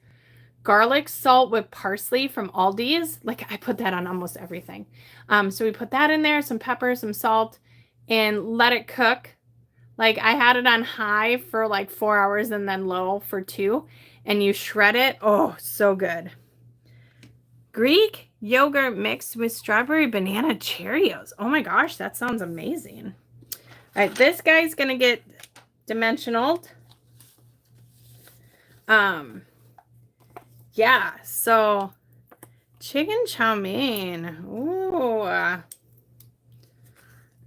garlic salt with parsley from Aldi's. Like, I put that on almost everything. So we put that in there, some pepper, some salt, and let it cook. Like, I had it on high for like 4 hours and then low for 2. And you shred it. Oh, so good. Greek yogurt mixed with strawberry banana Cheerios. Oh my gosh, that sounds amazing. All right, this guy's going to get dimensionaled. Yeah, so chicken chow mein. Ooh.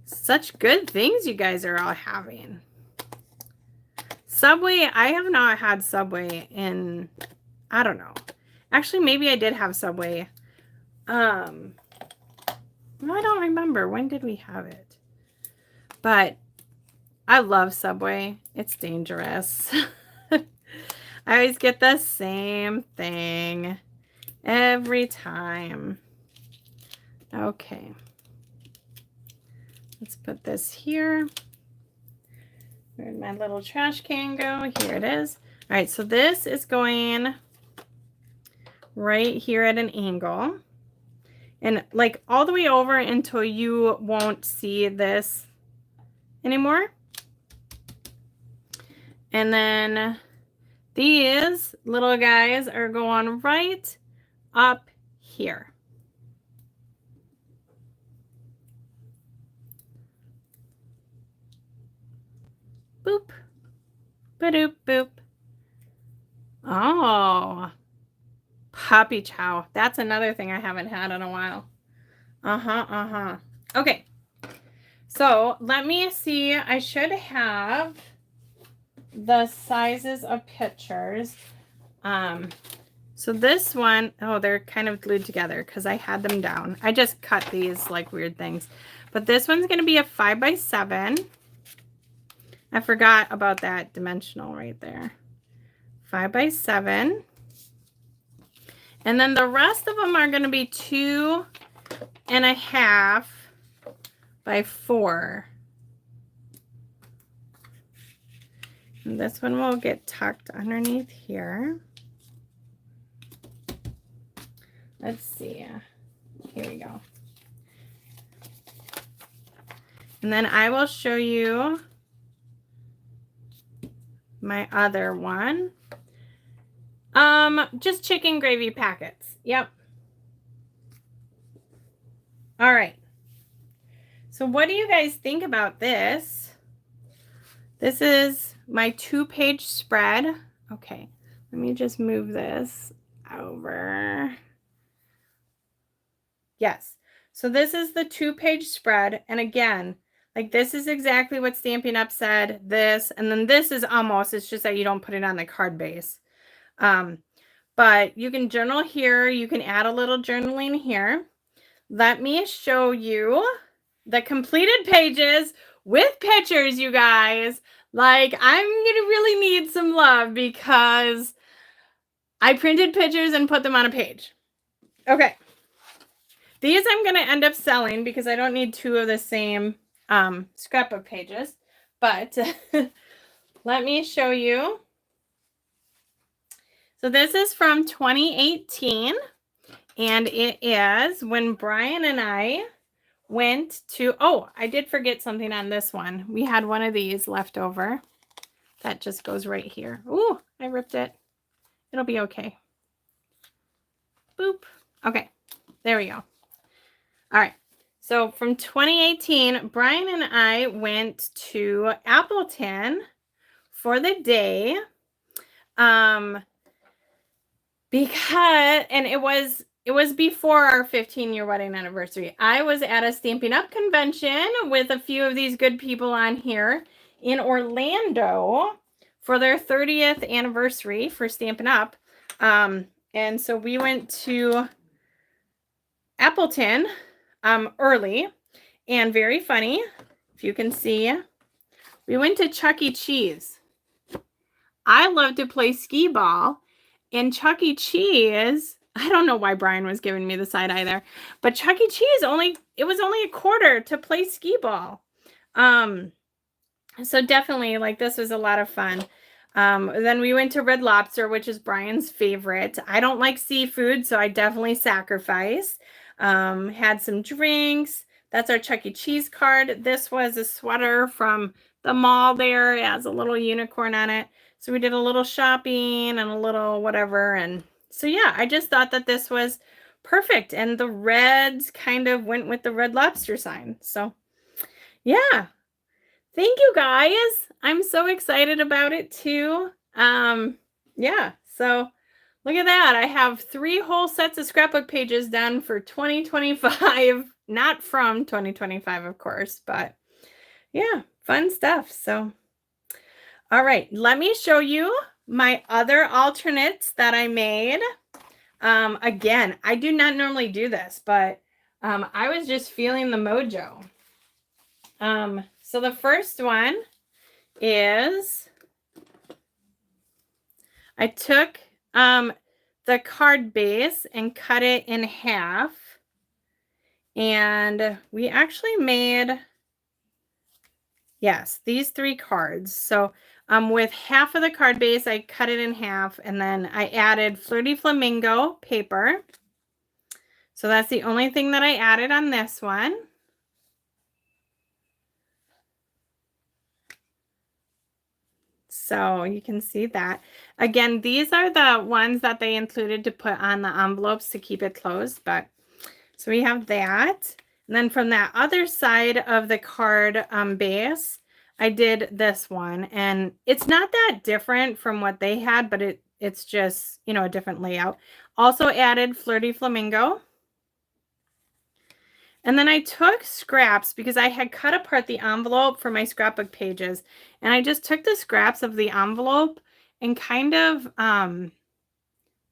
Such good things you guys are all having. Subway, I have not had Subway in, I don't know. Actually, maybe I did have Subway. I don't remember. When did we have it? But I love Subway. It's dangerous. I always get the same thing every time. Okay. Let's put this here. Where'd my little trash can go? Here it is. All right, so this is going right here at an angle. And like all the way over until you won't see this anymore. And then these little guys are going right up here. Boop. Ba-doop boop. Oh. Puppy chow. That's another thing I haven't had in a while. Okay. So let me see. I should have the sizes of pictures. So this one, oh, they're kind of glued together because I had them down. I just cut these like weird things. But this one's going to be a 5x7. I forgot about that dimensional right there. 5x7. And then the rest of them are going to be 2.5 by 4. And this one will get tucked underneath here. Let's see. Here we go. And then I will show you my other one. Just chicken gravy packets. Yep. All right. So what do you guys think about this? This is my 2-page spread. Okay. Let me just move this over. Yes. So this is the 2-page spread. And again, like this is exactly what Stampin' Up said. This, and then this is almost, it's just that you don't put it on the card base. But you can journal here. You can add a little journaling here. Let me show you the completed pages with pictures, you guys. Like, I'm going to really need some love because I printed pictures and put them on a page. Okay. These I'm going to end up selling because I don't need two of the same scrapbook pages. But let me show you. So this is from 2018. And it is when Brian and I went to, oh, I did forget something on this one. We had one of these left over. That just goes right here. Ooh, I ripped it. It'll be okay. Boop. Okay, there we go. All right. So from 2018, Brian and I went to Appleton for the day. Because, and it was before our 15-year wedding anniversary. I was at a Stampin' Up convention with a few of these good people on here in Orlando for their 30th anniversary for Stampin' Up. And so we went to Appleton early, and very funny, if you can see, we went to Chuck E. Cheese. I love to play skee ball. In Chuck E. Cheese, I don't know why Brian was giving me the side eye there, but Chuck E. Cheese it was only $0.25 to play skee ball. So definitely, like, this was a lot of fun. Then we went to Red Lobster, which is Brian's favorite. I don't like seafood, so I definitely sacrificed. Had some drinks. That's our Chuck E. Cheese card. This was a sweater from the mall there. It has a little unicorn on it. So we did a little shopping and a little whatever. And so, yeah, I just thought that this was perfect. And the reds kind of went with the Red Lobster sign. So, yeah. Thank you, guys. I'm so excited about it, too. Yeah. So, look at that. I have 3 whole sets of scrapbook pages done for 2025. Not from 2025, of course. But, yeah, fun stuff. So, all right, let me show you my other alternates that I made. Again, I do not normally do this, but I was just feeling the mojo. So the first one is I took the card base and cut it in half. And we actually made, yes, these 3 cards. So with half of the card base, I cut it in half, and then I added Flirty Flamingo paper. So that's the only thing that I added on this one. So you can see that. Again, these are the ones that they included to put on the envelopes to keep it closed. But so we have that. And then from that other side of the card base, I did this one, and it's not that different from what they had, but it's just, you know, a different layout. Also added Flirty Flamingo. And then I took scraps because I had cut apart the envelope for my scrapbook pages, and I just took the scraps of the envelope and kind of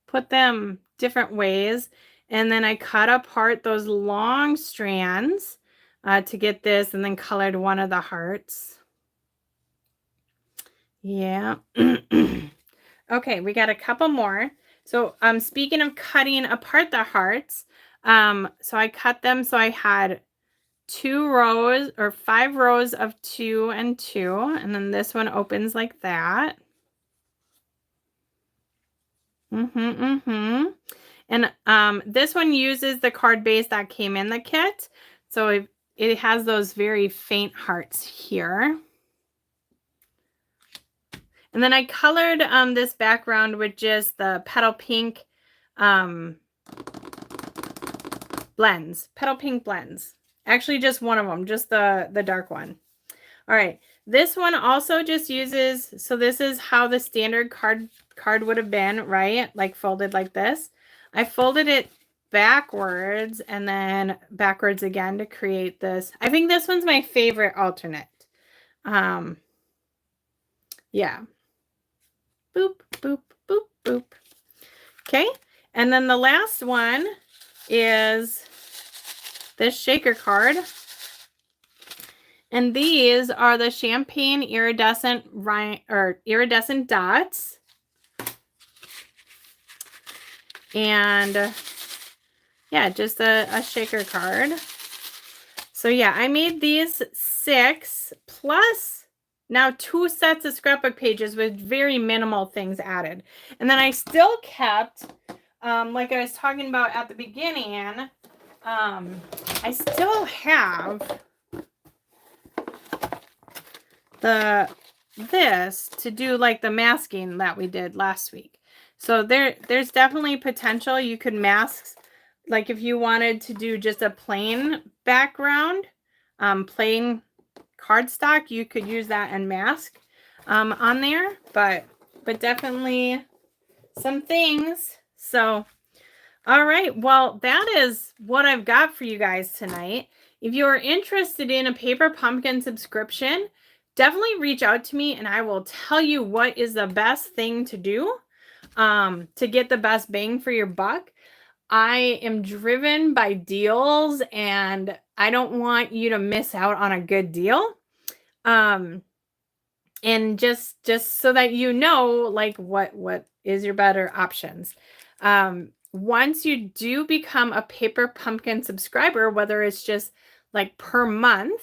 put them different ways. And then I cut apart those long strands to get this, and then colored one of the hearts. Yeah. Okay, we got a couple more. So speaking of cutting apart the hearts, so I cut them so I had 2 rows or 5 rows of 2 and 2, and then this one opens like that. And this one uses the card base that came in the kit, so it has those very faint hearts here. And then I colored this background with just the Petal Pink blends. Petal Pink blends. Actually, just one of them, just the dark one. All right. This one also just uses, so this is how the standard card would have been, right? Like folded like this. I folded it backwards and then backwards again to create this. I think this one's my favorite alternate. Yeah. Boop, boop, boop, boop. Okay. And then the last one is this shaker card. And these are the champagne iridescent dots. And yeah, just a shaker card. So yeah, I made these 6 plus now 2 sets of scrapbook pages with very minimal things added. And then I still kept, like I was talking about at the beginning, I still have this to do like the masking that we did last week. So there's definitely potential. You could mask, like if you wanted to do just a plain background, plain cardstock, you could use that and mask on there, but definitely some things. So all right, well, that is what I've got for you guys tonight. If you're interested in a Paper Pumpkin subscription, definitely reach out to me and I will tell you what is the best thing to do to get the best bang for your buck. I am driven by deals and I don't want you to miss out on a good deal. And just so that you know, like what is your better options. Once you do become a Paper Pumpkin subscriber, whether it's just like per month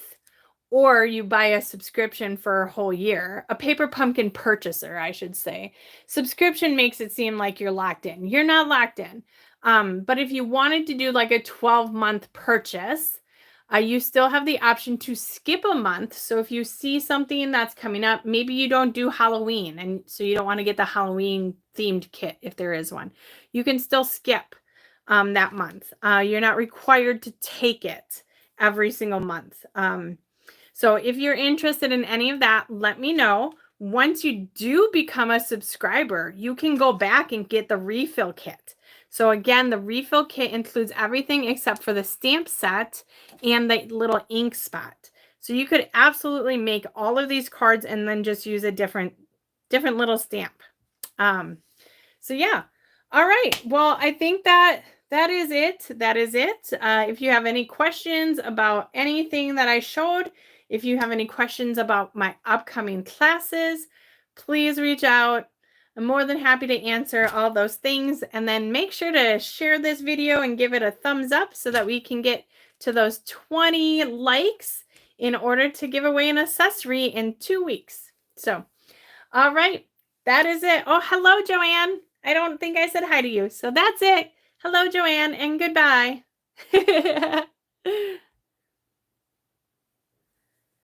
or you buy a subscription for a whole year, a Paper Pumpkin purchaser, I should say. Subscription makes it seem like you're locked in. You're not locked in. But if you wanted to do like a 12-month purchase, you still have the option to skip a month. So if you see something that's coming up, maybe you don't do Halloween, and so you don't want to get the Halloween themed kit if there is one. You can still skip that month. You're not required to take it every single month. So if you're interested in any of that, let me know. Once you do become a subscriber, you can go back and get the refill kit. So again, the refill kit includes everything except for the stamp set and the little ink spot. So you could absolutely make all of these cards and then just use a different little stamp. So yeah. All right. Well, I think that is it. That is it. If you have any questions about anything that I showed, if you have any questions about my upcoming classes, please reach out. I'm more than happy to answer all those things. And then make sure to share this video and give it a thumbs up so that we can get to those 20 likes in order to give away an accessory in 2 weeks. So, all right, that is it. Oh, hello, Joanne. I don't think I said hi to you. So that's it. Hello, Joanne, and goodbye.